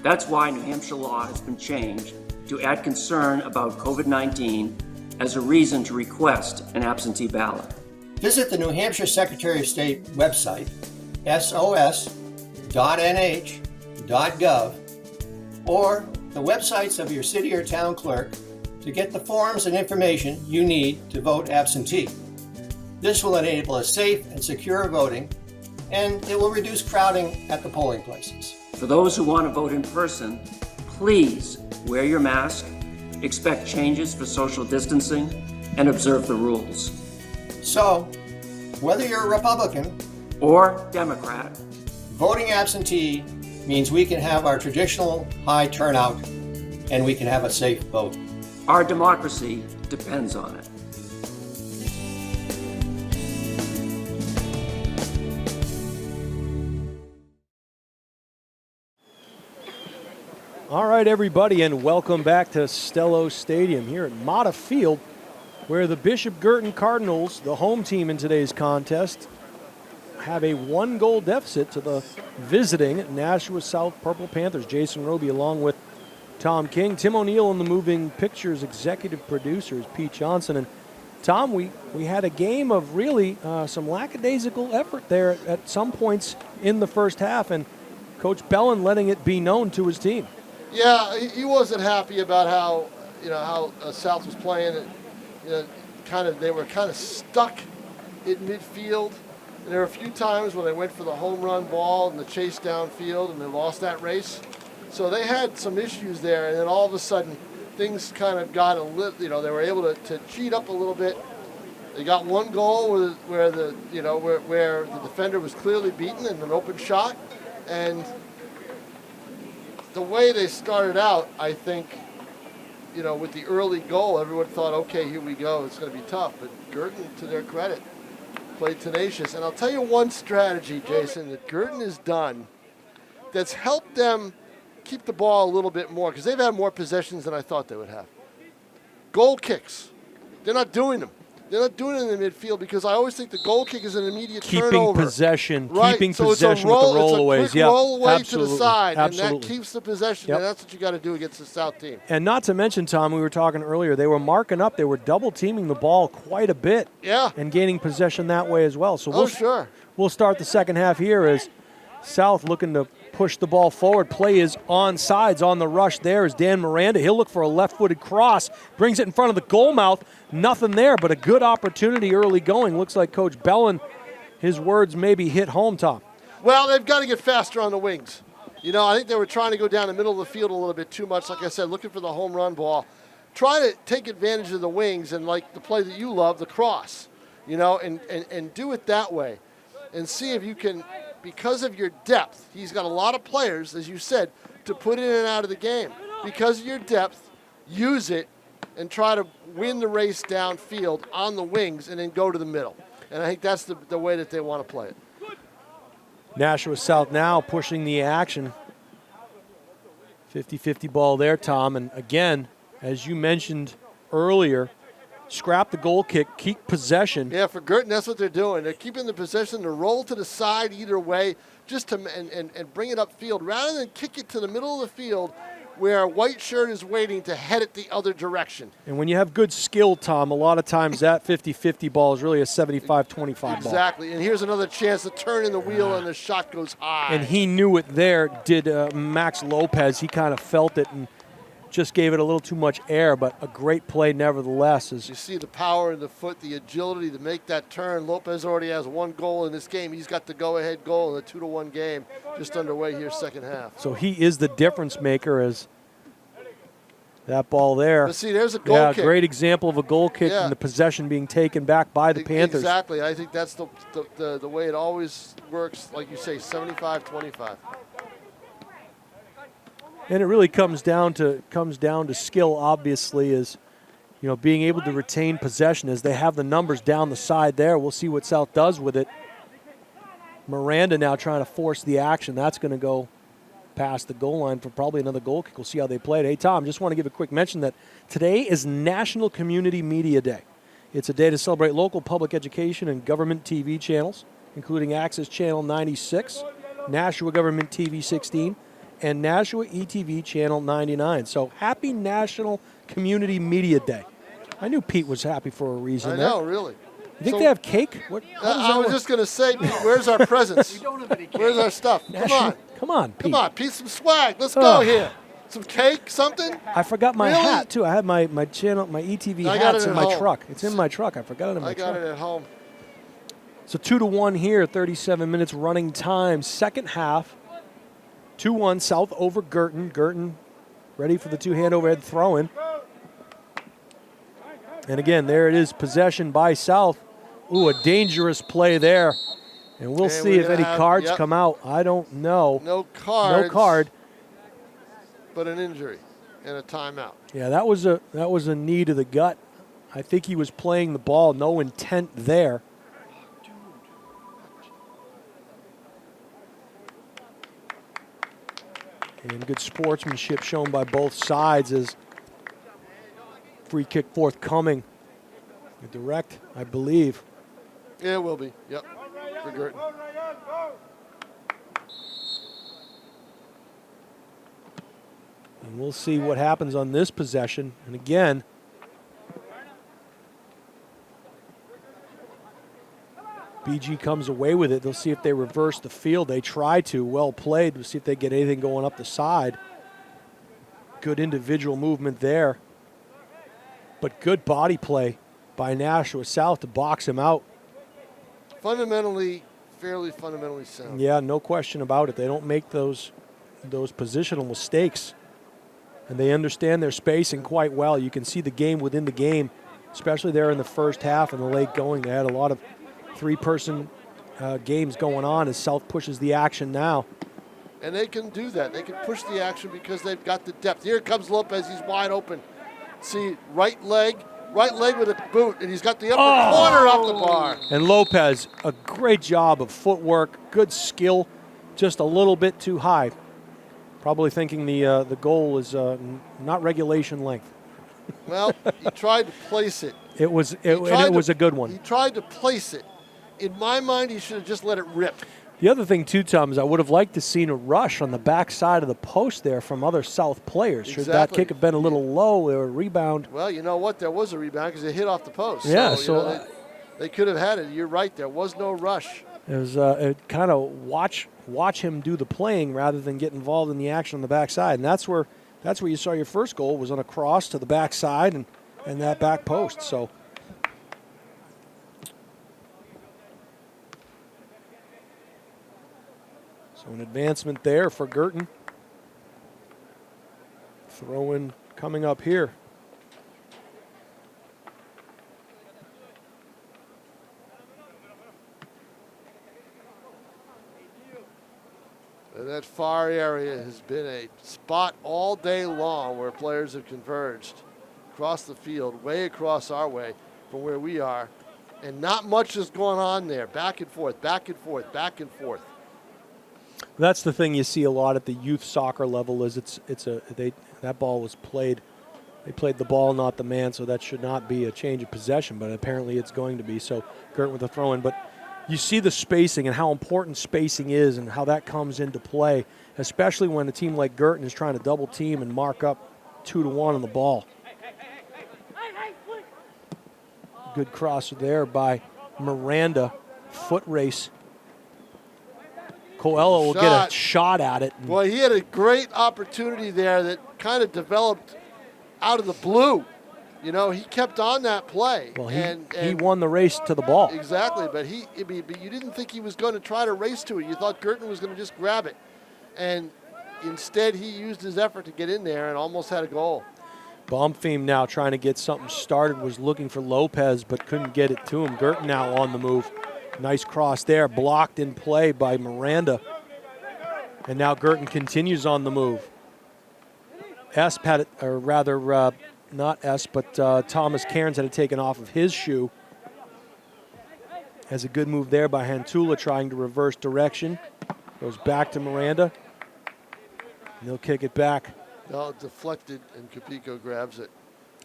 That's why New Hampshire law has been changed to add concern about COVID-19 as a reason to request an absentee ballot. Visit the New Hampshire Secretary of State website, sos.nh.gov, or the websites of your city or town clerk to get the forms and information you need to vote absentee. This will enable a safe and secure voting, and it will reduce crowding at the polling places. For those who want to vote in person, please wear your mask, expect changes for social distancing, and observe the rules. So, whether you're a Republican or Democrat, voting absentee means we can have our traditional high turnout and we can have a safe vote. our democracy depends on it. All right, everybody, and welcome back to Stellos Stadium here at Mata Field, where the Bishop Guertin Cardinals, the home team in today's contest, have a 1-goal deficit to the visiting Nashua South Purple Panthers. Jason Roby along with Tom King. Tim O'Neill and the Moving Pictures executive producers, Pete Johnson. And Tom, we had a game of really some lackadaisical effort there at some points in the first half, and Coach Bellin letting it be known to his team. Yeah, he wasn't happy about how South was playing. They were kind of stuck in midfield. And there were a few times when they went for the home run ball and the chase downfield, and they lost that race. So they had some issues there, and then all of a sudden things kind of got a little. They were able to cheat up a little bit. They got one goal where the defender was clearly beaten in an open shot, and the way they started out, I think, with the early goal, everyone thought, okay, here we go. It's going to be tough. But Guertin, to their credit, played tenacious. And I'll tell you one strategy, Jason, that Guertin has done that's helped them keep the ball a little bit more, because they've had more possessions than I thought they would have. Goal kicks. They're not doing them. They're not doing it in the midfield, because I always think the goal kick is an immediate turnover. Possession, right. keeping so possession it's a roll, with the rollaways. It's a quick roll away absolutely. to the side, Absolutely. and that keeps the possession, Yep. and that's what you got to do against the South team. And not to mention, Tom, we were talking earlier, they were marking up. They were double-teaming the ball quite a bit. Yeah. And gaining possession that way as well. So Sure. We'll start the second half here as South looking to push the ball forward. Play is on sides. On the rush there is Dan Miranda. He'll look for a left-footed cross. Brings it in front of the goal mouth. Nothing there, but a good opportunity early going. Looks like Coach Bellin, his words maybe hit home, Tom. Well, they've got to get faster on the wings. I think they were trying to go down the middle of the field a little bit too much. Like I said, looking for the home run ball. Try to take advantage of the wings and, like the play that you love, the cross, and do it that way. And see if you can, because of your depth, he's got a lot of players, as you said, to put in and out of the game. Because of your depth, use it and try to win the race downfield on the wings and then go to the middle. And I think that's the way that they want to play it. Nashua South now pushing the action. 50-50 ball there, Tom. And again, as you mentioned earlier, scrap the goal kick, keep possession. Yeah, for Guertin, that's what they're doing. They're keeping the possession to roll to the side either way, just to and bring it upfield, rather than kick it to the middle of the field where a white shirt is waiting to head it the other direction. And when you have good skill, Tom, a lot of times that 50-50 ball is really a 75-25 ball. Exactly, and here's another chance to turn in the wheel and the shot goes high. And he knew it there, did Max Lopez. He kind of felt it and just gave it a little too much air, but a great play nevertheless. You see the power in the foot, the agility to make that turn. Lopez already has one goal in this game. He's got the go-ahead goal in the 2-1 game just underway here, second half. So he is the difference maker as that ball there. But see, there's a goal kick. Yeah, great example of a goal kick and the possession being taken back by the Panthers. Exactly. I think that's the way it always works, like you say, 75-25. And it really comes down to skill, obviously, is being able to retain possession as they have the numbers down the side there. We'll see what South does with it. Miranda now trying to force the action. That's going to go past the goal line for probably another goal kick. We'll see how they play it. Hey, Tom, just want to give a quick mention that today is National Community Media Day. It's a day to celebrate local public education and government TV channels, including Access Channel 96, Nashua Government TV 16, and Nashua ETV Channel 99. So happy National Community Media Day. I knew Pete was happy for a reason. I know, really. You think they have cake? I was just going to say, Pete, where's our presents? We don't have any cake. Where's our stuff? Come on, Pete. Come on, Pete, some swag. Let's go here. Some cake, something? I forgot my hat, too. I had my channel, my ETV hats in my truck. It's in my truck. I forgot it in my truck. I got it at home. So 2-1 here, 37 minutes running time. Second half, 2-1 South over Guertin. Guertin ready for the two-hand overhead throw-in. And again, there it is, possession by South. Ooh, a dangerous play there. And we'll see if any cards come out. I don't know. No cards. No card. But an injury and a timeout. Yeah, that was a knee to the gut. I think he was playing the ball, no intent there. And good sportsmanship shown by both sides as free kick forthcoming. A direct, I believe. Yeah, it will be. Yep. For Guertin. And we'll see what happens on this possession. And again, BG comes away with it. They'll see if they reverse the field. They try to. Well played. We'll see if they get anything going up the side. Good individual movement there. But good body play by Nashua South to box him out. Fairly fundamentally sound. Yeah, no question about it. They don't make those positional mistakes. And they understand their spacing quite well. You can see the game within the game, especially there in the first half and the late going. They had a lot of three-person games going on as South pushes the action now. And they can do that. They can push the action because they've got the depth. Here comes Lopez. He's wide open. See, right leg with a boot, and he's got the upper corner off the bar. And Lopez, a great job of footwork, good skill, just a little bit too high. Probably thinking the goal is not regulation length. Well, he tried to place it. It was a good one. He tried to place it. In my mind, he should have just let it rip. The other thing, too, Tom, is I would have liked to seen a rush on the backside of the post there from other South players. Should that kick have been a little low or a rebound? Well, you know what? There was a rebound because it hit off the post. Yeah, so they could have had it. You're right. There was no rush. It was kind of watch him do the playing rather than get involved in the action on the backside. And that's where you saw your first goal was on a cross to the backside and that back post. So an advancement there for Guertin. Throw in coming up here. And that far area has been a spot all day long where players have converged across the field, way across our way from where we are. And not much is going on there. Back and forth, back and forth, back and forth. That's the thing you see a lot at the youth soccer level is that ball was played. They played the ball, not the man, so that should not be a change of possession, but apparently it's going to be. So Guertin with a throw-in. But you see the spacing and how important spacing is and how that comes into play, especially when a team like Guertin is trying to double team and mark up 2-1 on the ball. Good cross there by Miranda. Foot race. Coelho will get a shot at it. Boy, he had a great opportunity there that kind of developed out of the blue. You know, he kept on that play. Well, he won the race to the ball. Exactly, but you didn't think he was going to try to race to it. You thought Guertin was going to just grab it. And instead, he used his effort to get in there and almost had a goal. Baumfeim now trying to get something started, was looking for Lopez, but couldn't get it to him. Guertin now on the move. Nice cross there, blocked in play by Miranda. And now Guertin continues on the move. Thomas Cairns had it taken off of his shoe. Has a good move there by Hantula trying to reverse direction. Goes back to Miranda. And they'll kick it back. No, deflected, and Capico grabs it.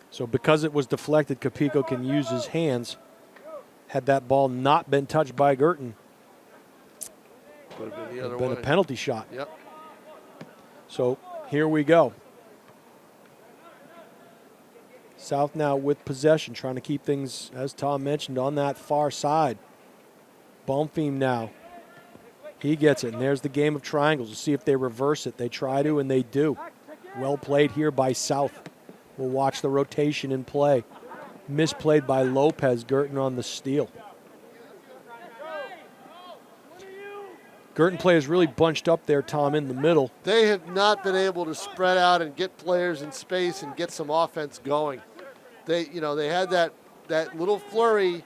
So because it was deflected, Capico can use his hands. Had that ball not been touched by Guertin, would have been the other way. A penalty shot. Yep. So here we go. South now with possession, trying to keep things, as Tom mentioned, on that far side. Baumfeim now. He gets it, and there's the game of triangles. We'll see if they reverse it. They try to, and they do. Well played here by South. We'll watch the rotation in play. Misplayed by Lopez. Guertin on the steal. Guertin players really bunched up there, Tom, in the middle. They have not been able to spread out and get players in space and get some offense going. They had that little flurry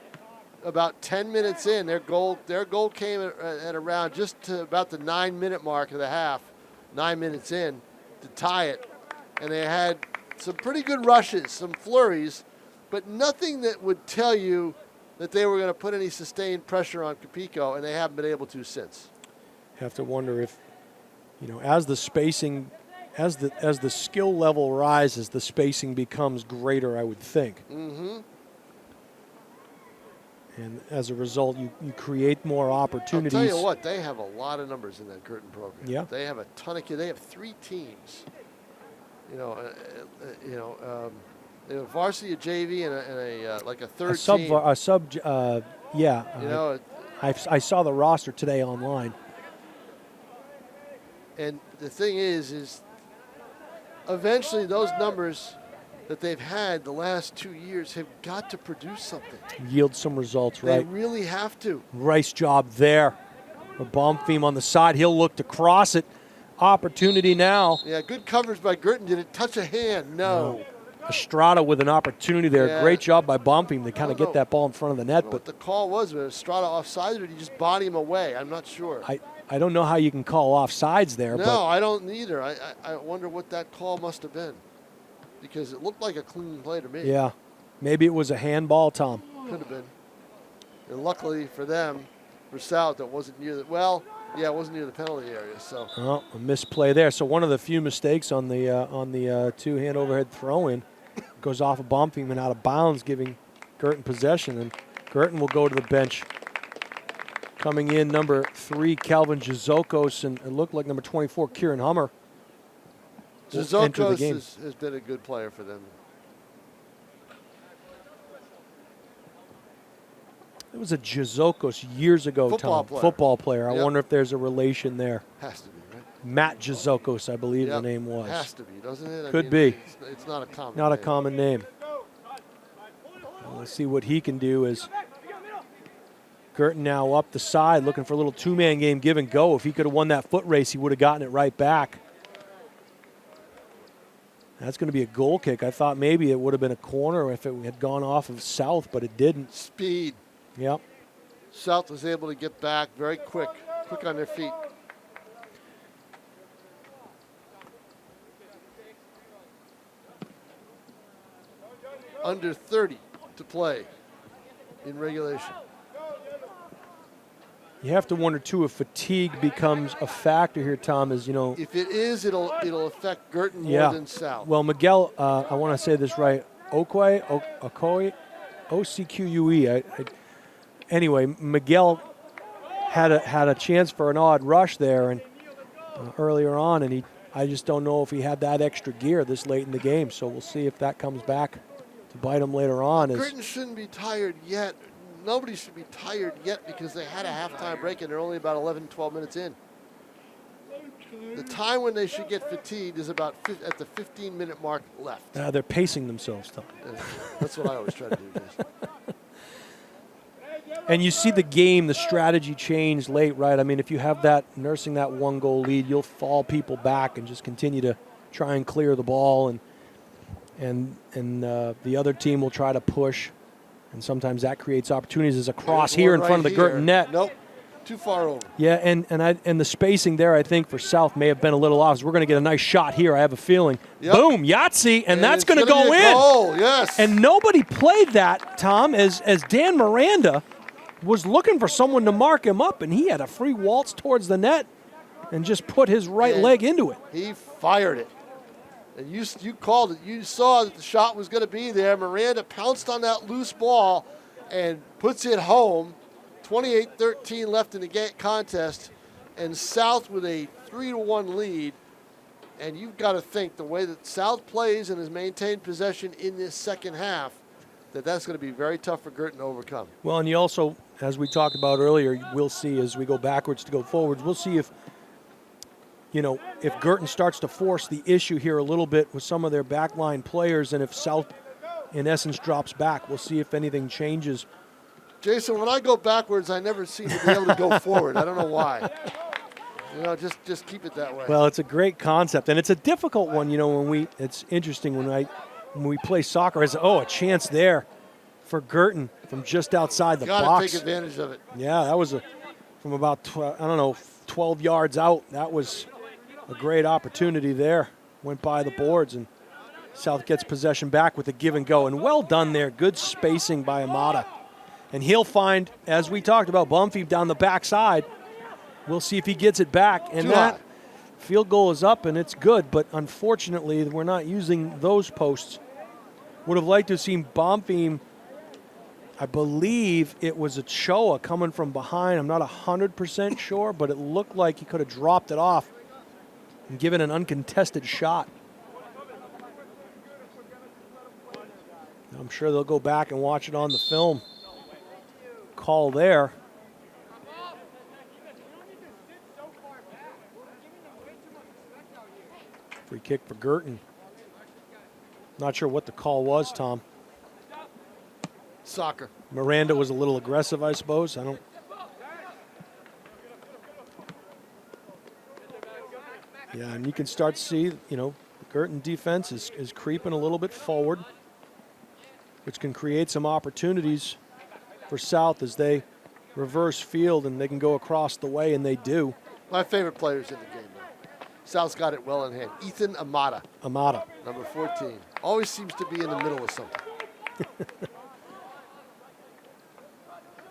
about 10 minutes in. Their goal came at around just to about the 9-minute mark of the half, 9 minutes in, to tie it. And they had some pretty good rushes, some flurries, but nothing that would tell you that they were going to put any sustained pressure on Capico, and they haven't been able to since. Have to wonder if, as the spacing, as the skill level rises, the spacing becomes greater, I would think. Mm-hmm. And as a result, you create more opportunities. I'll tell you what, they have a lot of numbers in that Guertin program. Yeah. They have a ton of kids. They have 3 teams. They have varsity, a JV, and a third team. I saw the roster today online. And the thing is eventually those numbers that they've had the last 2 years have got to produce something. Yield some results, right? They really have to. Nice job there. A Baumfeim on the side. He'll look to cross it. Opportunity now. Yeah, good coverage by Guertin. Did it touch a hand? No. Estrada with an opportunity there. Yeah. Great job by Bumping to kind of don't get that ball in front of the net. But But what the call was Estrada offside, or did he just body him away? I'm not sure. I don't know how you can call offsides there. No, But I don't either. I wonder what that call must have been, because it looked like a clean play to me. yeah, maybe it was a handball, Tom. Could have been. And luckily for them, for South, it wasn't near the, it wasn't near the penalty area. So Oh, a misplay there. So one of the few mistakes on the two-hand overhead throw-in goes off of Bumping and out of bounds, giving Guertin possession. And Guertin will go to the bench. Coming in, number 3, Calvin Jazokos, and it looked like number 24, Kieran Hummer. will enter the game. Jazokos has been a good player for them. It was a Jazokos years ago, Football Tom. player. Football player. I Yep. wonder if there's a relation there. Has to be, right? Matt Jazokos, I believe Yep. the name was. Has to be, doesn't it? Could be. It's not a common Not a name. common name. Let's see what he can do as Guertin now up the side, looking for a little two-man game give and go. If he could have won that foot race, he would have gotten it right back. That's going to be a goal kick. I thought maybe it would have been a corner if it had gone off of South, but it didn't. Speed. Yep. South was able to get back very quick on their feet. Under 30 to play in regulation. You have to wonder, too, if fatigue becomes a factor here, Tom, as you know. If it is, it'll affect Guertin more Yeah. than South. Well, Miguel, I want to say this right. Okoye, O-C-Q-U-E. Anyway, Miguel had a chance for an odd rush there and earlier on, and I just don't know if he had that extra gear this late in the game. So we'll see if that comes back to bite him later on. Guertin shouldn't be tired yet. Nobody should be tired yet because they had a halftime break and they're only about 11, 12 minutes in. The time when they should get fatigued is about at the 15-minute mark left. They're pacing themselves, Tom. That's what I always try to do, Jason. And you see the game, the strategy change late, right? I mean, if you have that nursing that one-goal lead, you'll fall people back and just continue to try and clear the ball, and the other team will try to push, and sometimes that creates opportunities. There's a cross here in front of the Guertin net. Nope, too far over. Yeah, and the spacing there, I think, for South may have been a little off. So we're going to get a nice shot here, I have a feeling. Yep. Boom, Yahtzee, and that's going to go be a in. Goal, yes. And nobody played that, Tom, as Dan Miranda was looking for someone to mark him up, and he had a free waltz towards the net and just put his right leg into it. He fired it. And you called it. You saw that the shot was going to be there. Miranda pounced on that loose ball and puts it home. 28-13 left in the contest, and South with a 3-1 lead. And you've got to think the way that South plays and has maintained possession in this second half, that's going to be very tough for Guertin to overcome. Well, and you also, as we talked about earlier, we'll see as we go backwards to go forwards, we'll see if Guertin starts to force the issue here a little bit with some of their backline players, and if South, in essence, drops back, we'll see if anything changes. Jason, when I go backwards, I never seem to be able to go forward. I don't know why. Just keep it that way. Well, it's a great concept, and it's a difficult one. It's interesting when we play soccer. It's a chance there for Guertin from just outside the box. Got to take advantage of it. Yeah, that was from about 12 yards out. That was a great opportunity there. Went by the boards, and South gets possession back with a give and go. And well done there. Good spacing by Amata. And he'll find, as we talked about, Bumfie down the backside. We'll see if he gets it back. And that field goal is up, and it's good. But unfortunately, we're not using those posts. Would have liked to have seen Bonfim. I believe it was a Choa coming from behind. I'm not 100% sure, but it looked like he could have dropped it off and given an uncontested shot. I'm sure they'll go back and watch it on the film. Call there. Free kick for Guertin. Not sure what the call was, Tom. Soccer. Miranda was a little aggressive, I suppose. Yeah, and you can start to see, the Guertin defense is creeping a little bit forward, which can create some opportunities for South as they reverse field and they can go across the way, and they do. My favorite players in the game, though. South's got it well in hand. Ethan Amata, number 14. Always seems to be in the middle of something.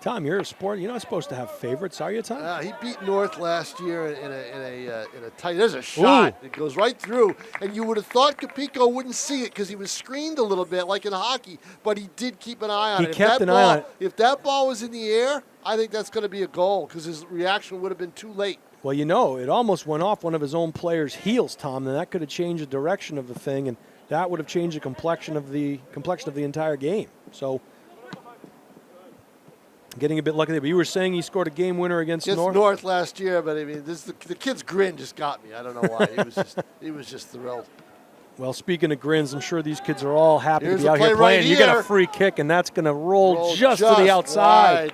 Tom, you're you're not supposed to have favorites, are you, Tom? He beat North last year in a tight. There's a shot. Ooh. It goes right through, and you would have thought Capico wouldn't see it because he was screened a little bit, like in hockey. But he did keep an eye on it. He kept an eye on it. If that ball was in the air, I think that's going to be a goal because his reaction would have been too late. Well, it almost went off one of his own players' heels, Tom, and that could have changed the direction of the thing, and that would have changed the complexion of the entire game. So, getting a bit lucky there. But you were saying he scored a game winner against North? North last year, but I mean, the kid's grin just got me. I don't know why. He was just thrilled. Well, speaking of grins, I'm sure these kids are all happy Here's to be out here right playing. You got a free kick, and that's going to roll just to the outside.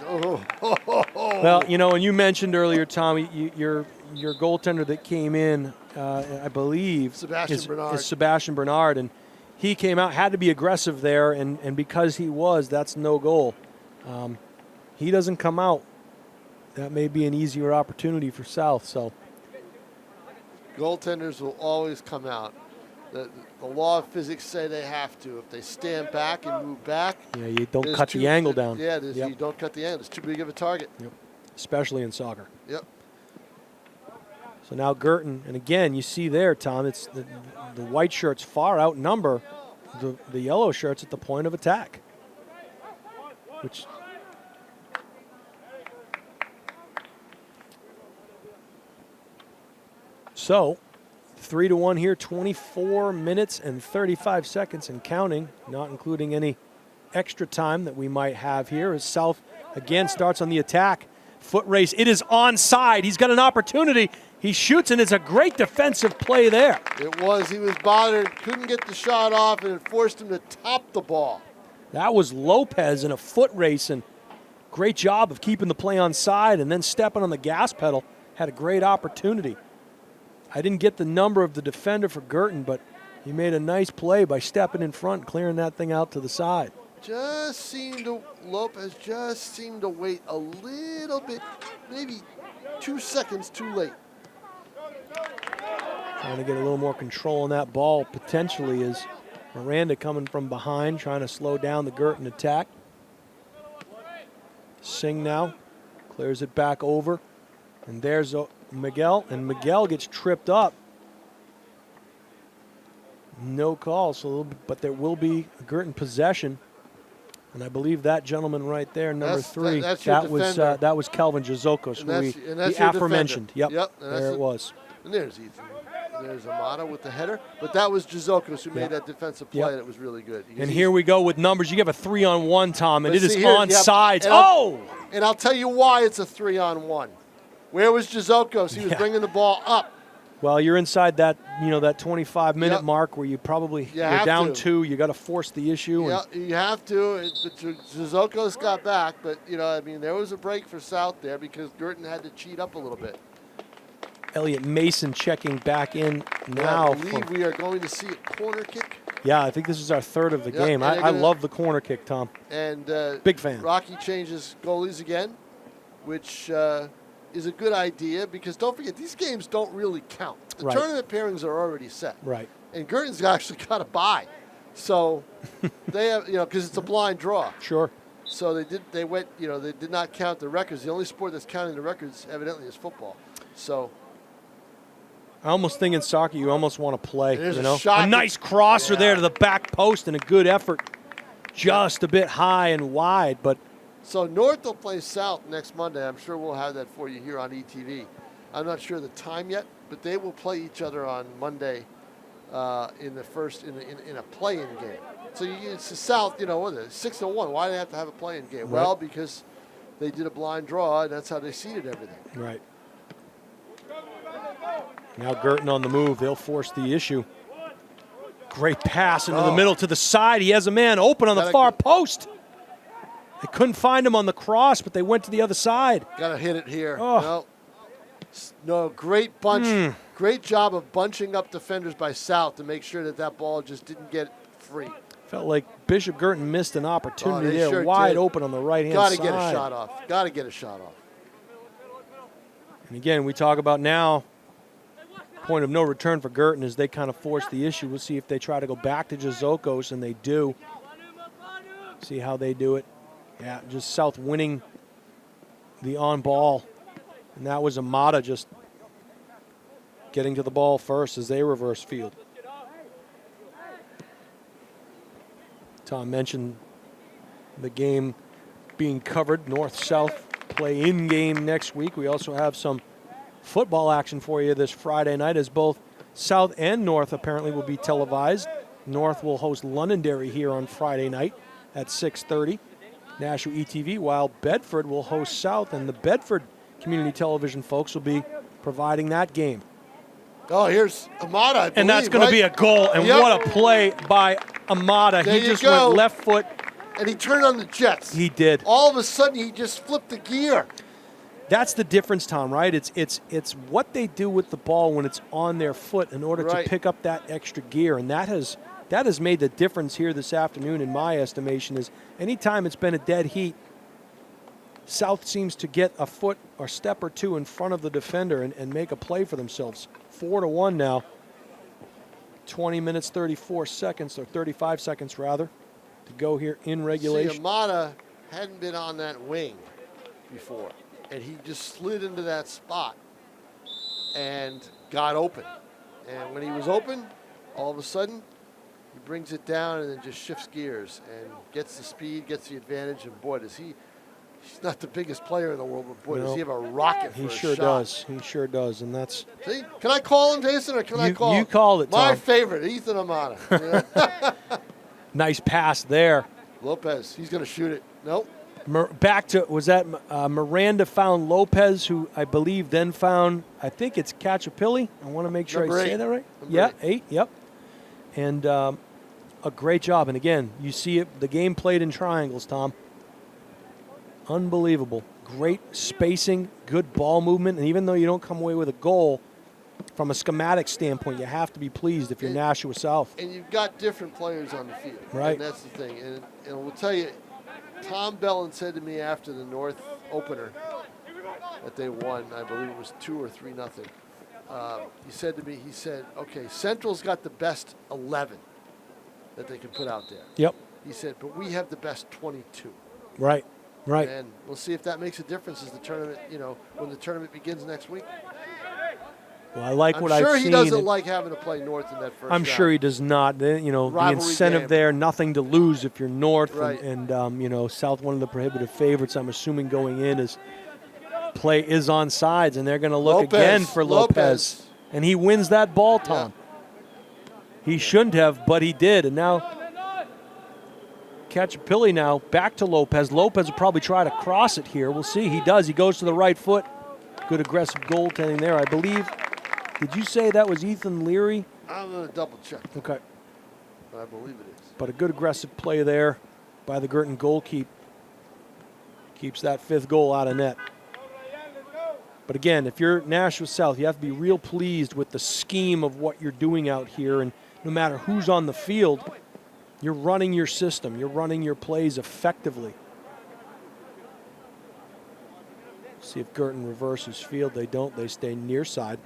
Well, and you mentioned earlier, Tom, your goaltender that came in, I believe, is Sebastian Bernard, and he came out, had to be aggressive there, and because he was, that's no goal. He doesn't come out. That may be an easier opportunity for South. So goaltenders will always come out. The law of physics say they have to. If they stand back and move back, you don't cut the angle down. Yeah, you don't cut the angle. It's too big of a target. Yep. Especially in soccer. Yep. So now Guertin, and again, you see there, Tom, it's the white shirts far outnumber the yellow shirts at the point of attack. Which so 3-1 here, 24 minutes and 35 seconds and counting, not including any extra time that we might have here, as South again starts on the attack. Foot race, it is onside. He's got an opportunity. He shoots, and it's a great defensive play there. It was. He was bothered, couldn't get the shot off, and it forced him to top the ball. That was Lopez in a foot race, and great job of keeping the play onside and then stepping on the gas pedal. Had a great opportunity. I didn't get the number of the defender for Guertin, but he made a nice play by stepping in front and clearing that thing out to the side. Lopez just seemed to wait a little bit, maybe 2 seconds too late. Trying to get a little more control on that ball potentially is Miranda coming from behind, trying to slow down the Guertin attack. Singh now clears it back over, and there's Miguel, and Miguel gets tripped up. No call, but there will be a Guertin possession. And I believe that gentleman right there, number 3, that was Calvin Jazokos, who the aforementioned. Yep, there it was. And there's Ethan. There's Amata with the header. But that was Jazokos who made that defensive play that was really good. And here we go with numbers. You have a 3-on-1, Tom, and it is onside. And I'll tell you why it's a 3-on-1. Where was Jazokos? He was bringing the ball up. Well, you're inside that, that 25-minute mark where you're down 2. You got to force the issue. Yeah, you have to. Jazokos got back, but there was a break for South there because Guertin had to cheat up a little bit. Elliot Mason checking back in now. I believe we are going to see a corner kick. Yeah, I think this is our 3rd of the game. I love the corner kick, Tom. And big fan. Rocky changes goalies again, which is a good idea because don't forget, these games don't really count. The tournament pairings are already set. Right. And Guertin's actually got a bye. So they have, because it's a blind draw. Sure. So they did not count the records. The only sport that's counting the records evidently is football. So I almost think in soccer you almost want to play. There's a shot. A nice crosser there to the back post and a good effort. Just a bit high and wide, but so North will play South next Monday. I'm sure we'll have that for you here on ETV. I'm not sure the time yet, but they will play each other on Monday in a play-in game. So it's the South, what is it, 6-1. Why do they have to have a play-in game? Right. Well, because they did a blind draw, and that's how they seeded everything. Right. Now Guertin on the move. They'll force the issue. Great pass into the middle to the side. He has a man open on the far post. They couldn't find him on the cross, but they went to the other side. Got to hit it here. Oh. No. No, great bunch. Great job of bunching up defenders by South to make sure that that ball just didn't get free. Felt like Bishop Guertin missed an opportunity they there, sure wide did. open on the right-hand Got to side. get a shot off. Got to get a shot off. And again, we talk about now, point of no return for Guertin as they kind of force the issue. We'll see if they try to go back to Jazokos, and they do. See how they do it. Yeah, just South winning the on ball. And that was Amada just getting to the ball first as they reverse field. Tom mentioned the game being covered, North-South play in game next week. We also have some football action for you this Friday night as both South and North apparently will be televised. North will host Londonderry here on Friday night at 6:30, Nashua ETV, while Bedford will host South, and the Bedford community television folks will be providing that game. Oh, here's Amada, I believe, And that's going to be a goal, and Yep. what a play by Amada. There He you just go. went left foot. And he turned on the Jets. He did. All of a sudden, he just flipped the gear. That's the difference, Tom, right? It's what they do with the ball when it's on their foot in order Right. to pick up that extra gear, and that has made the difference here this afternoon in my estimation. Is anytime it's been a dead heat, South seems to get a foot or step or two in front of the defender and make a play for themselves. 4-1 now. 20 minutes, 34 seconds, or 35 seconds rather, to go here in See, regulation. Amada hadn't been on that wing before, and he just slid into that spot and got open. And when he was open, all of a sudden, he brings it down and then just shifts gears and gets the speed, gets the advantage, and boy, does he. He's not the biggest player in the world, but boy, does he have a rocket for He a sure shot. does. He sure does, and that's See, can I call him, Jason, or can I call him? You called it, My Tom. favorite, Ethan Amada. Yeah. Nice pass there. Lopez, he's going to shoot it. Nope. Back to, was that Miranda found Lopez, who I believe then found, I think it's Cacciapilli. I want to make sure Number I say 8. that right. Number Yeah, 8. 8, yep. And a great job. And again, you see it, the game played in triangles, Tom. Unbelievable. Great spacing, good ball movement, and even though you don't come away with a goal, from a schematic standpoint, you have to be pleased if you're Nashua South. And you've got different players on the field. Right. And that's the thing. And we'll tell you, Tom Bellin said to me after the North opener that they won, I believe it was 2 or 3-0. He said to me, okay, Central's got the best 11 that they can put out there. Yep. He said, but we have the best 22. Right. Right. And we'll see if that makes a difference as the tournament, when the tournament begins next week. Well, I like what I'm I've sure seen. he doesn't like having to play North in that first I'm round. sure he does not. The Rivalry incentive game. there, nothing to lose if you're North. Right. And South, one of the prohibitive favorites, I'm assuming going in is play is on sides, and they're going to look Lopez. again for Lopez. And he wins that ball, Tom. Yeah. He shouldn't have, but he did. And now Cacciapilli now back to Lopez. Lopez will probably try to cross it here. We'll see. He does. He goes to the right foot. Good aggressive goaltending there, I believe. Did you say that was Ethan Leary? I'm going to double check, Okay. but I believe it is. But a good aggressive play there by the Guertin goalkeeper. Keeps that 5th goal out of net. But again, if you're Nashua South, you have to be real pleased with the scheme of what you're doing out here. And no matter who's on the field, you're running your system. You're running your plays effectively. See if Guertin reverses field. They don't. They stay near side.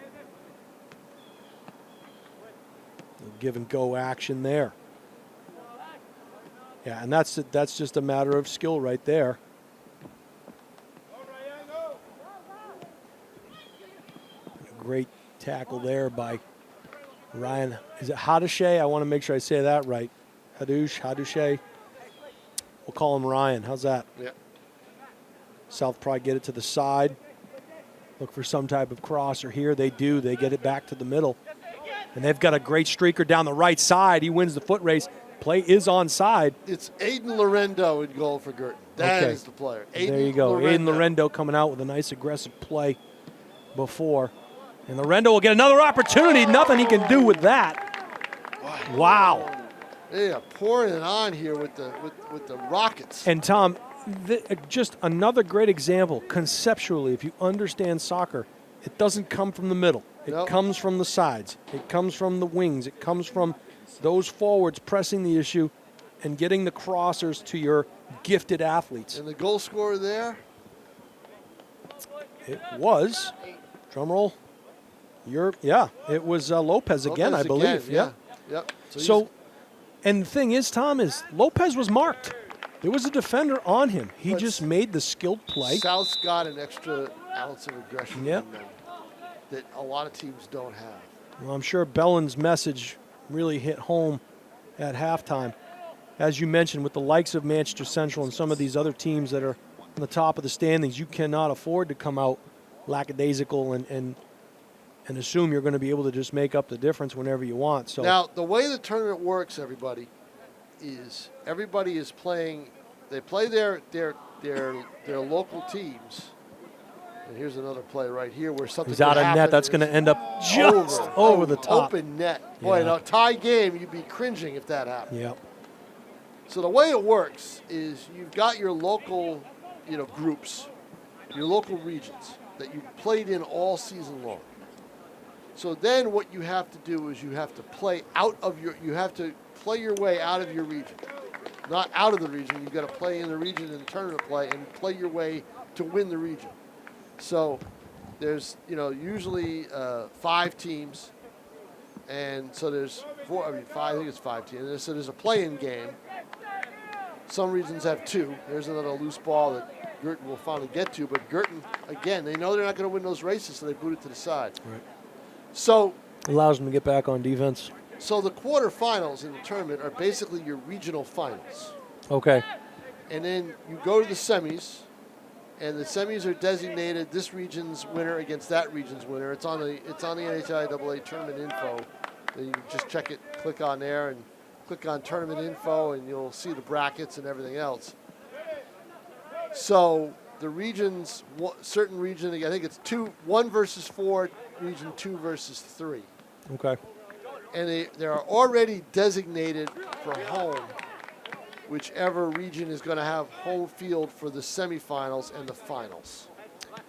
Give and go action there. Yeah, and that's just a matter of skill right there. A great tackle there by Ryan. Is it Hadouche? I want to make sure I say that right. Hadouche. We'll call him Ryan. How's that? Yeah. South probably get it to the side. Look for some type of crosser here. They do. They get it back to the middle. And they've got a great streaker down the right side. He wins the foot race. Play is onside. It's Aiden Lorendo in goal for Guertin. That is the player. Aiden There you go. Aiden Lorendo coming out with a nice aggressive play before. And Lorendo will get another opportunity. Nothing he can do with that. Wow. They are pouring it on here with the Rockets. And Tom, just another great example conceptually, if you understand soccer, it doesn't come from the middle. It Nope. comes from the sides. It comes from the wings. It comes from those forwards pressing the issue and getting the crossers to your gifted athletes. And the goal scorer there, It was, drum roll, it was Lopez again, Lopez I believe. again, Yep. So, and the thing is, Tom, is Lopez was marked. There was a defender on him. He But just made the skilled play. South's got an extra ounce of aggression Yep. in them that a lot of teams don't have. Well, I'm sure Bellin's message really hit home at halftime. As you mentioned, with the likes of Manchester Central and some of these other teams that are on the top of the standings, you cannot afford to come out lackadaisical and assume you're going to be able to just make up the difference whenever you want. So Now, the way the tournament works, everybody is playing. They play their local teams. And here's another play right here where something he's out could of net. happen. That's going to end up just over the top. Open net. Boy, Yeah. in a tie game, you'd be cringing if that happened. Yep. So the way it works is you've got your local, groups, your local regions that you've played in all season long. So then what you have to do is you have to play your way out of your region. Not out of the region. You've got to play in the region in tournament play and play your way to win the region. So there's, usually 5 teams. And so there's 4, I think it's 5 teams. So there's a play-in game. Some regions have 2. There's another loose ball that Guertin will finally get to. But Guertin, again, they know they're not going to win those races, so they boot it to the side. Right. So Allows them to get back on defense. So the quarterfinals in the tournament are basically your regional finals. Okay. And then you go to the semis, and the semis are designated this region's winner against that region's winner. It's on the NHIAA tournament info. Then you can just check it, click on there, and click on tournament info, and you'll see the brackets and everything else. So the regions, certain region, I think it's 1 versus 4, region 2 versus 3. Okay. And they are already designated for home, whichever region is going to have home field for the semifinals and the finals.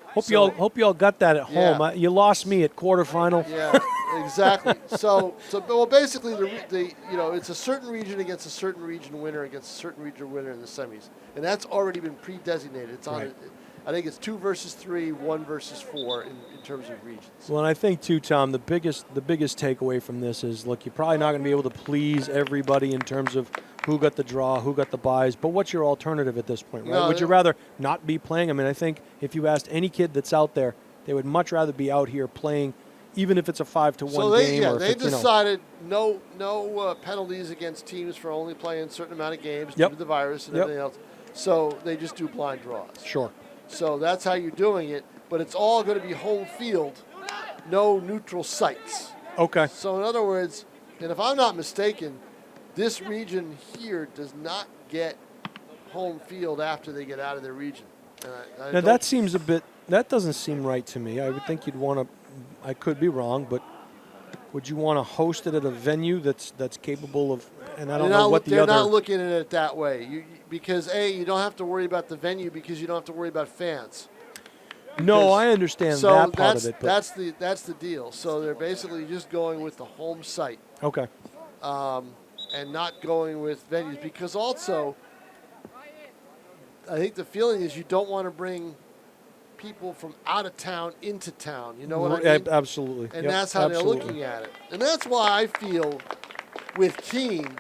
Hope y'all got that at home. Yeah. You lost me at quarterfinal. Yeah, exactly. So basically it's a certain region against a certain region winner against a certain region winner in the semis, and that's already been pre-designated. It's on. Right. I think it's 2 versus 3, 1 versus 4 in terms of regions. Well, and I think too, Tom, the biggest takeaway from this is, look, you're probably not going to be able to please everybody in terms of who got the draw, who got the buys, but what's your alternative at this point, right? No, Would you rather not be playing? I mean, I think if you asked any kid that's out there, they would much rather be out here playing, even if it's a 5-1 so game. Or they if it's, decided no penalties against teams for only playing a certain amount of games Yep. due to the virus and Yep. everything else. So they just do blind draws. Sure. So that's how you're doing it, but it's all going to be home field, no neutral sites. Okay. So in other words, and if I'm not mistaken, this region here does not get home field after they get out of their region. Now that doesn't seem right to me. I would think you'd want to, I could be wrong, but would you want to host it at a venue that's capable of, and I don't know what the they're other. not looking at it that way. Because you don't have to worry about the venue because you don't have to worry about fans. No, I understand So that part of it. But that's the deal. So they're basically just going with the home site. okay. And not going with venues, because also I think the feeling is you don't want to bring people from out of town into town. You know what I mean? Absolutely. And Yep, that's how absolutely. they're looking at it. And that's why I feel with Keene,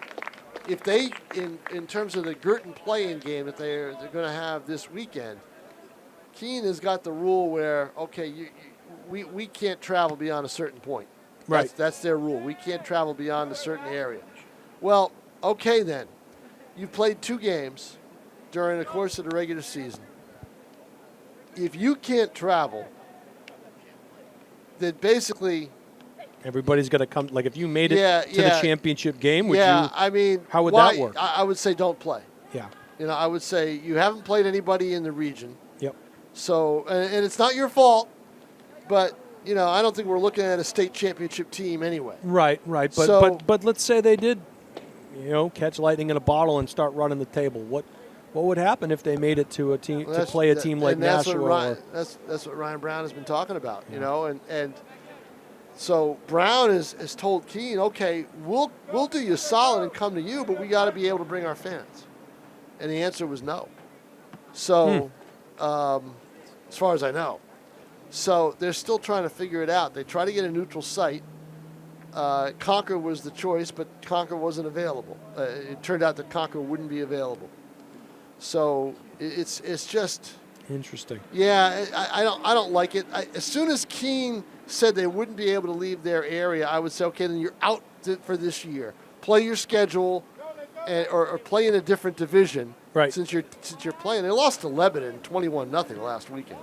if they, in terms of the Guertin play-in game that they're going to have this weekend, Keene has got the rule where, okay, we can't travel beyond a certain point. Right. That's their rule. We can't travel beyond a certain area. Well, okay then. You've played 2 games during the course of the regular season. If you can't travel, then basically Everybody's got to come. Like if you made it to the championship game, would you? I mean, how would that work? I would say don't play. Yeah. I would say you haven't played anybody in the region. Yep. So, and it's not your fault, but I don't think we're looking at a state championship team anyway. Right. But let's say they did, catch lightning in a bottle and start running the table. What would happen if they made it to a team to play a team like Nashua? That's what Ryan Brown has been talking about, you know, and so Brown has told Keene, okay, we'll do you solid and come to you, but we got to be able to bring our fans, and the answer was no. So, as far as I know, so they're still trying to figure it out. They try to get a neutral site. Concord was the choice, but Concord wasn't available. It turned out that Concord wouldn't be available. So it's just interesting. Yeah, I don't like it. As soon as Keene said they wouldn't be able to leave their area, I would say, okay, then you're out for this year. Play your schedule, or play in a different division. Right. Since you're playing, they lost to Lebanon 21-0 last weekend.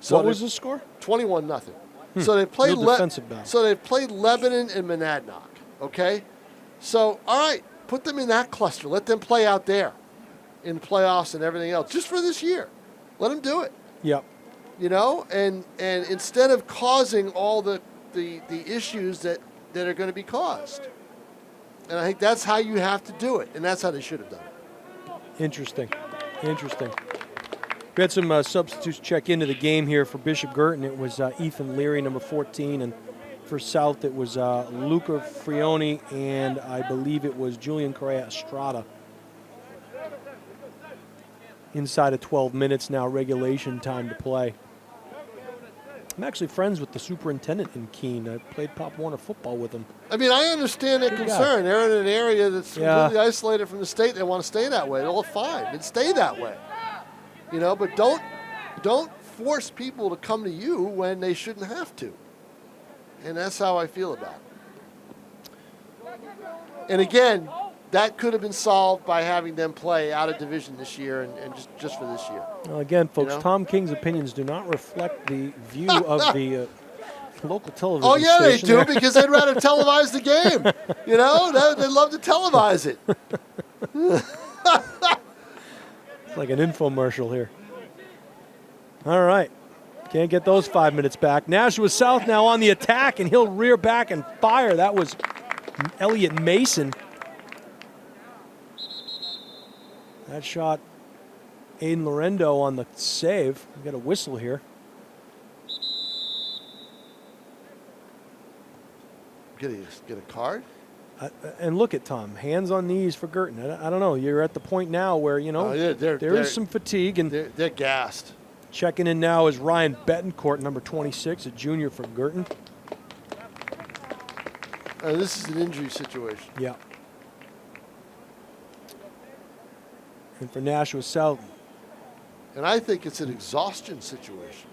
So what was the score? 21-0. So they played defensive battle. So they played Lebanon and Monadnock. Okay, so all right, put them in that cluster. Let them play out there in playoffs and everything else just for this year. Let them do it. Yep. You know, and instead of causing all the issues that are going to be caused. And I think that's how you have to do it, and that's how they should have done it. Interesting. We had some substitutes check into the game here for Bishop Guertin. It was Ethan Leary, number 14, and for South it was Luca Frioni, and I believe it was Julian Correa Estrada. Inside of 12 minutes now, regulation time to play. I'm actually friends with the superintendent in Keene. I played Pop Warner football with him. I mean, I understand their concern. They're in an area that's completely isolated from the state. They want to stay that way. Well, fine, then stay that way. You know, but don't force people to come to you when they shouldn't have to. And that's how I feel about it. And again, that could have been solved by having them play out of division this year and just for this year. Well, again, folks, You know? Tom King's opinions do not reflect the view of the local television Oh, yeah, station. they do, because they'd rather televise the game. You know, they'd love to televise it. It's like an infomercial here. All right. Can't get those 5 minutes back. Nashua South now on the attack, and he'll rear back and fire. That was Elliot Mason. That shot Aiden Lorendo on the save. We got a whistle here. Get a card? And look at Tom, hands on knees for Guertin. I don't know. You're at the point now where, you know, there is some fatigue. And they're gassed. Checking in now is Ryan Betancourt, number 26, a junior for Guertin. This is an injury situation. Yeah. And for Nashua South. And I think it's an exhaustion situation.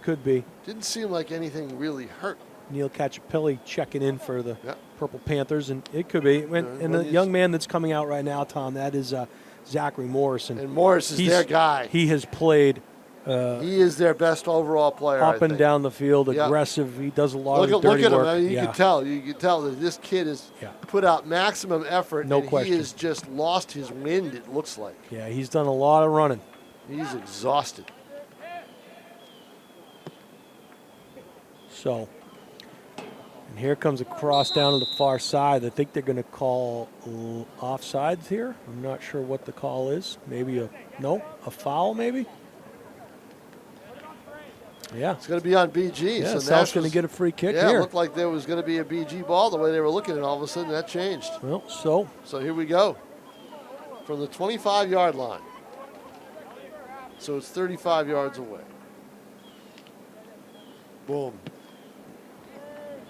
Could be. Didn't seem like anything really hurt. Neil Cacciapelli checking in for the Purple Panthers, and it could be. And the young man that's coming out right now, Tom, that is Zachary Morris. And Morris is their guy. He has played. He is their best overall player. Up and down the field, aggressive. He does a lot of dirty work. Look at him. work. I mean, you can tell. You can tell that this kid has put out maximum effort. No and question. He has just lost his wind, it looks like. Yeah, he's done a lot of running. He's exhausted. So, and here comes a cross down to the far side. I think they're going to call offsides here. I'm not sure what the call is. Maybe a foul maybe? Yeah. It's going to be on BG. Yeah, so South's going to get a free kick here. Yeah, it looked like there was going to be a BG ball the way they were looking, and all of a sudden that changed. Well, So here we go. From the 25-yard line. So it's 35 yards away. Boom.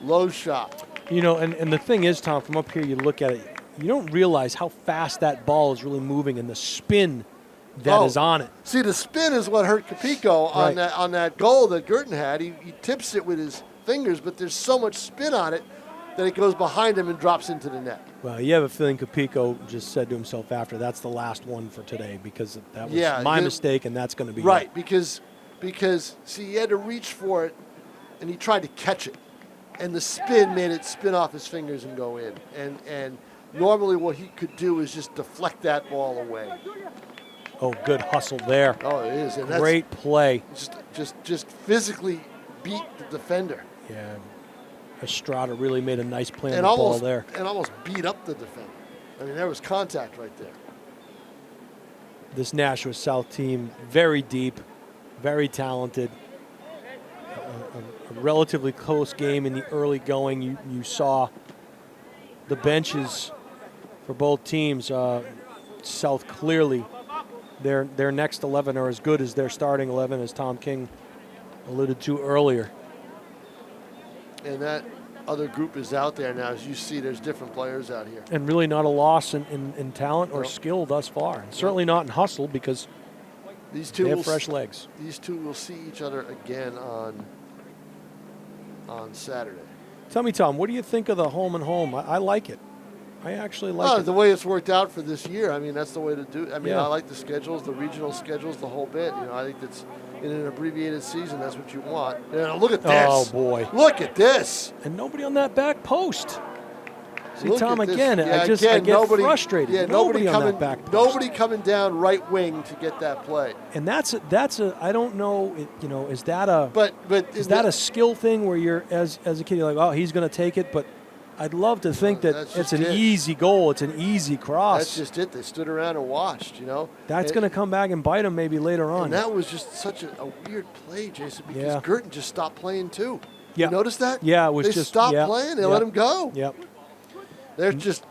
Low shot. You know, and the thing is, Tom, from up here you look at it, you don't realize how fast that ball is really moving and the spin that is on it. See, the spin is what hurt Capico on that goal that Guertin had. He tips it with his fingers, but there's so much spin on it that it goes behind him and drops into the net. Well, you have a feeling Capico just said to himself after, that's the last one for today because that was my mistake and that's going to be right, it. because see, he had to reach for it and he tried to catch it. And the spin made it spin off his fingers and go in. And normally what he could do is just deflect that ball away. Oh, good hustle there. Oh, it is. And great play. Just physically beat the defender. Yeah. Estrada really made a nice play on the ball there. And almost beat up the defender. I mean, there was contact right there. this Nashua South team, very deep, very talented. A relatively close game in the early going. You saw the benches for both teams. South clearly, their next 11 are as good as their starting 11, as Tom King alluded to earlier. And that other group is out there now. As you see, there's different players out here. And really not a loss in talent or skill thus far. And certainly not in hustle, because these two they have fresh legs. These two will see each other again on Saturday. Tell me, Tom, what do you think of the home and home? I like it. I actually like it. The way it's worked out for this year, I mean, that's the way to do it. I mean, Yeah. I like the schedules, the regional schedules, the whole bit. You know, I think that's in an abbreviated season, that's what you want. Look at this. Oh, boy. Look at this. And nobody on that back post. See, Look Tom, at this. again, Yeah, I get frustrated. Yeah, nobody on coming, that back post. Nobody coming down right wing to get that play. And that's a I don't know, is that a Is that a skill thing where you're as a kid you're like, oh, he's going to take it, but I'd love to think that it's an easy goal, it's an easy cross. That's just it. They stood around and watched, That's going to come back and bite them maybe later on. And that was just such a weird play, Jason, because Yeah. Guertin just stopped playing too. Yeah. You notice that? Yeah, it was they just stopped playing. They let him go. Yep. They're just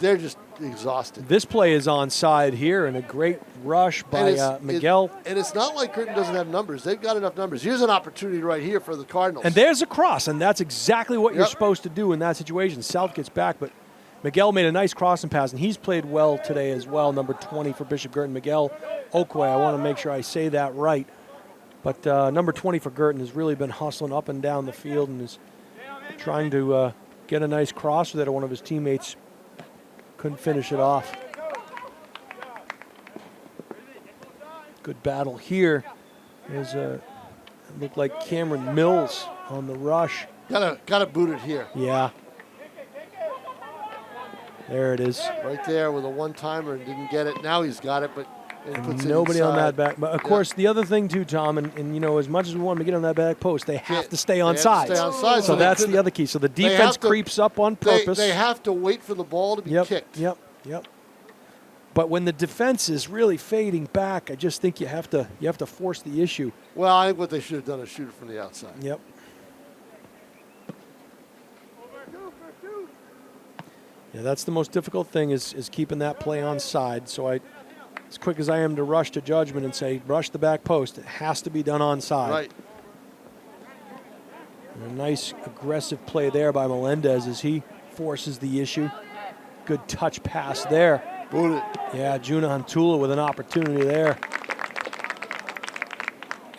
exhausted. This play is onside here, and a great rush by Miguel. And it's not like Guertin doesn't have numbers. They've got enough numbers. Here's an opportunity right here for the Cardinals. And there's a cross, and that's exactly what you're supposed to do in that situation. South gets back, but Miguel made a nice crossing pass, and he's played well today as well, number 20 for Bishop Guertin. Miguel Okwe, I want to make sure I say that right. But number 20 for Guertin has really been hustling up and down the field and is trying to get a nice cross with it. One of his teammates couldn't finish it off. Good battle here. There's it looked like Cameron Mills on the rush. Gotta boot it here. Yeah. There it is. Right there with a one-timer and didn't get it. Now he's got it, but it puts nobody it on that inside. back. But of course, the other thing too, Tom, and as much as we want them to get on that back post, they have to stay on sides. So that's the other key. So the defense creeps up on purpose. They have to wait for the ball to be kicked. Yep. But when the defense is really fading back, I just think you have to force the issue. Well, I think what they should have done is shoot it from the outside. Yep. Yeah, that's the most difficult thing is keeping that play on side. So as quick as I am to rush to judgment and say, rush the back post, it has to be done on side. Right. And a nice aggressive play there by Melendez as he forces the issue. Good touch pass there. Boot it. Yeah, Juna Hantula with an opportunity there.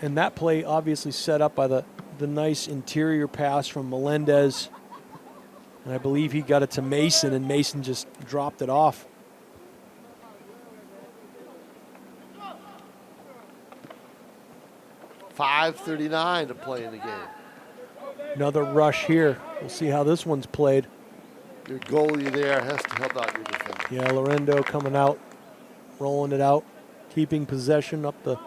And that play obviously set up by the nice interior pass from Melendez. And I believe he got it to Mason, and Mason just dropped it off. $5:39 to play in the game. Another rush here. We'll see how this one's played. Your goalie there has to help out your defender. Yeah, Lorendo coming out, rolling it out, keeping possession up the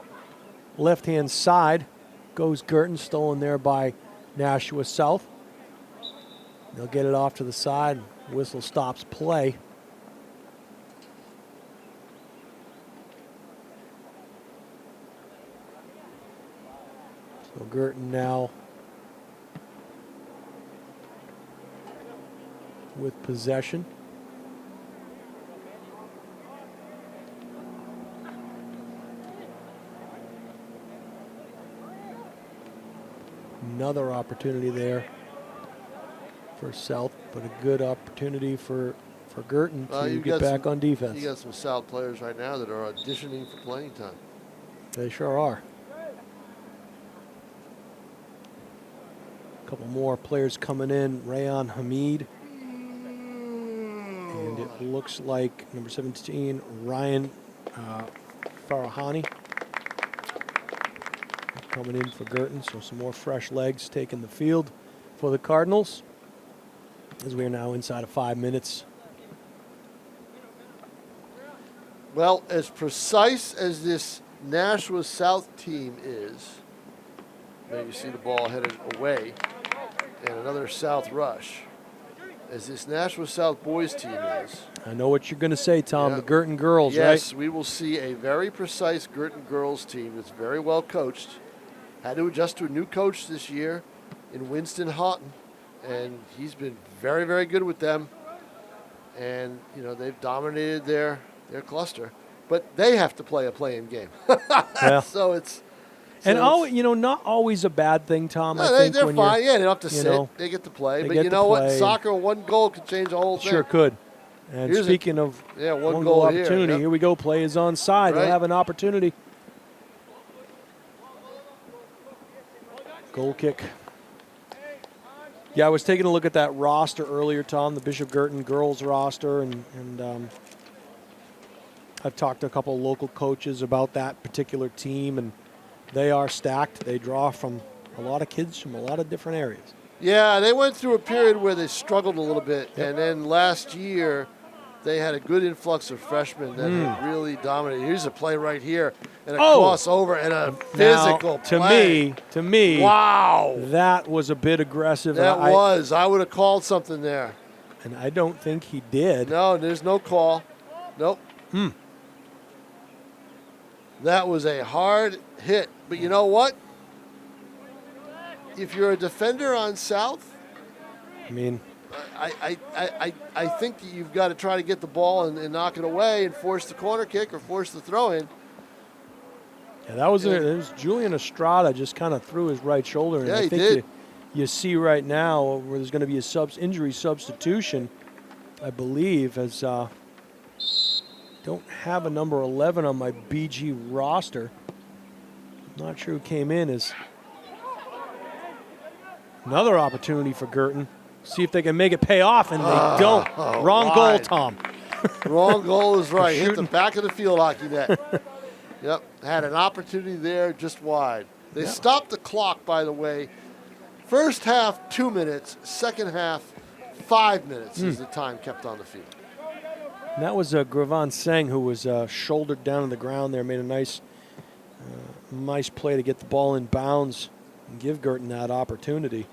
left-hand side. Goes Guertin, stolen there by Nashua South. They'll get it off to the side. Whistle stops play. So Guertin now with possession. Another opportunity there for South, but a good opportunity for Guertin to get back on defense. You got some South players right now that are auditioning for playing time. They sure are. A couple more players coming in. Rayan Hamid. And it looks like number 17, Ryan Farahani. Coming in for Guertin, so some more fresh legs taking the field for the Cardinals as we are now inside of 5 minutes. Well, as precise as this Nashua South team is, now you see the ball headed away, and another South rush. as this Nashua South boys team is. I know what you're going to say, Tom. Yeah. The Guertin girls, Yes, right? we will see a very precise Guertin girls team that's very well coached. Had to adjust to a new coach this year in Winston Houghton, and he's been very, very good with them. And, you know, they've dominated their cluster. But they have to play a play-in game. Yeah. So it's... And not always a bad thing, Tom. No, I think they're when fine. Yeah, they don't have to you sit. know, They get to play. they But get you to know what? play. Soccer, one goal can change the whole thing. Sure could. And Here's speaking of one goal goal here, opportunity, yep. here we go. Play is on side. They'll Right. have an opportunity. Goal kick. Yeah, I was taking a look at that roster earlier, Tom, the Bishop Guertin girls roster, and I've talked to a couple of local coaches about that particular team, and they are stacked. They draw from a lot of kids from a lot of different areas. Yeah, they went through a period where they struggled a little bit, and then last year they had a good influx of freshmen that had really dominated. Here's a play right here, and a crossover, and a physical play. To me, wow, that was a bit aggressive. That was. I would have called something there. And I don't think he did. No, there's no call. Nope. That was a hard hit. But you know what? If you're a defender on South, I mean, I think that you've got to try to get the ball and knock it away and force the corner kick or force the throw in. yeah, that was Julian Estrada just kind of threw his right shoulder. And Yeah, I he think did. You see right now where there's going to be a injury substitution, I believe, as don't have a number 11 on my BG roster. I'm not sure who came in. As another opportunity for Guertin. See if they can make it pay off, and they don't. Wrong goal, wide. Tom. Wrong goal is right. Hit the Shooting. back of the field hockey net. Yep, had an opportunity there just wide. They stopped the clock, by the way. First half, 2 minutes. Second half, 5 minutes is the time kept on the field. And that was Gravan Singh, who was shouldered down on the ground there, made a nice play to get the ball in bounds and give Guertin that opportunity.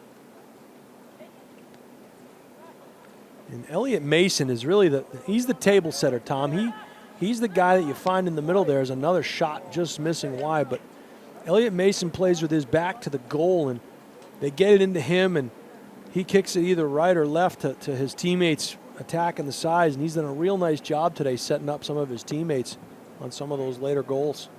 And Elliot Mason is really he's the table setter, Tom. He's the guy that you find in the middle there. Is another shot just missing wide, but Elliot Mason plays with his back to the goal, and they get it into him, and he kicks it either right or left to his teammates attacking the sides, and he's done a real nice job today setting up some of his teammates on some of those later goals.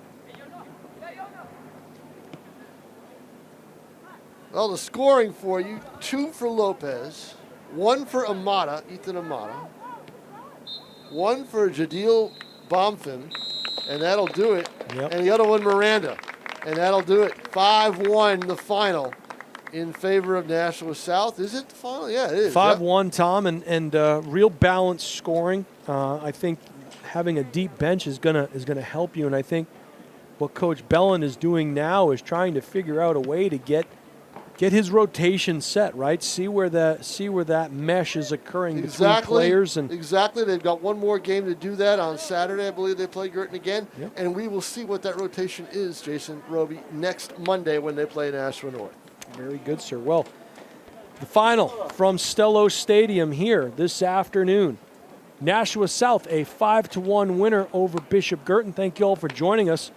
Well, the scoring for you, 2 for Lopez, 1 for Ethan Amata, 1 for Jadil Bomfin, and that'll do it. Yep. And the other one, Miranda, and that'll do it. 5-1 the final in favor of Nashua South. Is it the final? Yeah, it is. 5-1, Tom, and real balanced scoring. I think having a deep bench is gonna help you, and I think what Coach Bellin is doing now is trying to figure out a way to get his rotation set, right? See where that mesh is occurring between players. And exactly. They've got one more game to do that on Saturday. I believe they play Guertin again. Yep. And we will see what that rotation is, Jason Roby, next Monday when they play Nashua North. very good, sir. Well, the final from Stellos Stadium here this afternoon. Nashua South, a 5-1 winner over Bishop Guertin. Thank you all for joining us.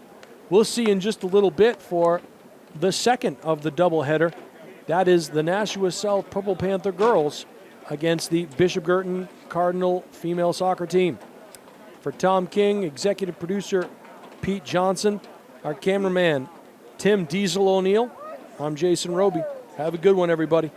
We'll see you in just a little bit for the second of the doubleheader. That is the Nashua South Purple Panther girls against the Bishop Guertin Cardinal female soccer team. For Tom King, executive producer Pete Johnson, our cameraman Tim Diesel O'Neill, I'm Jason Roby. Have a good one, everybody.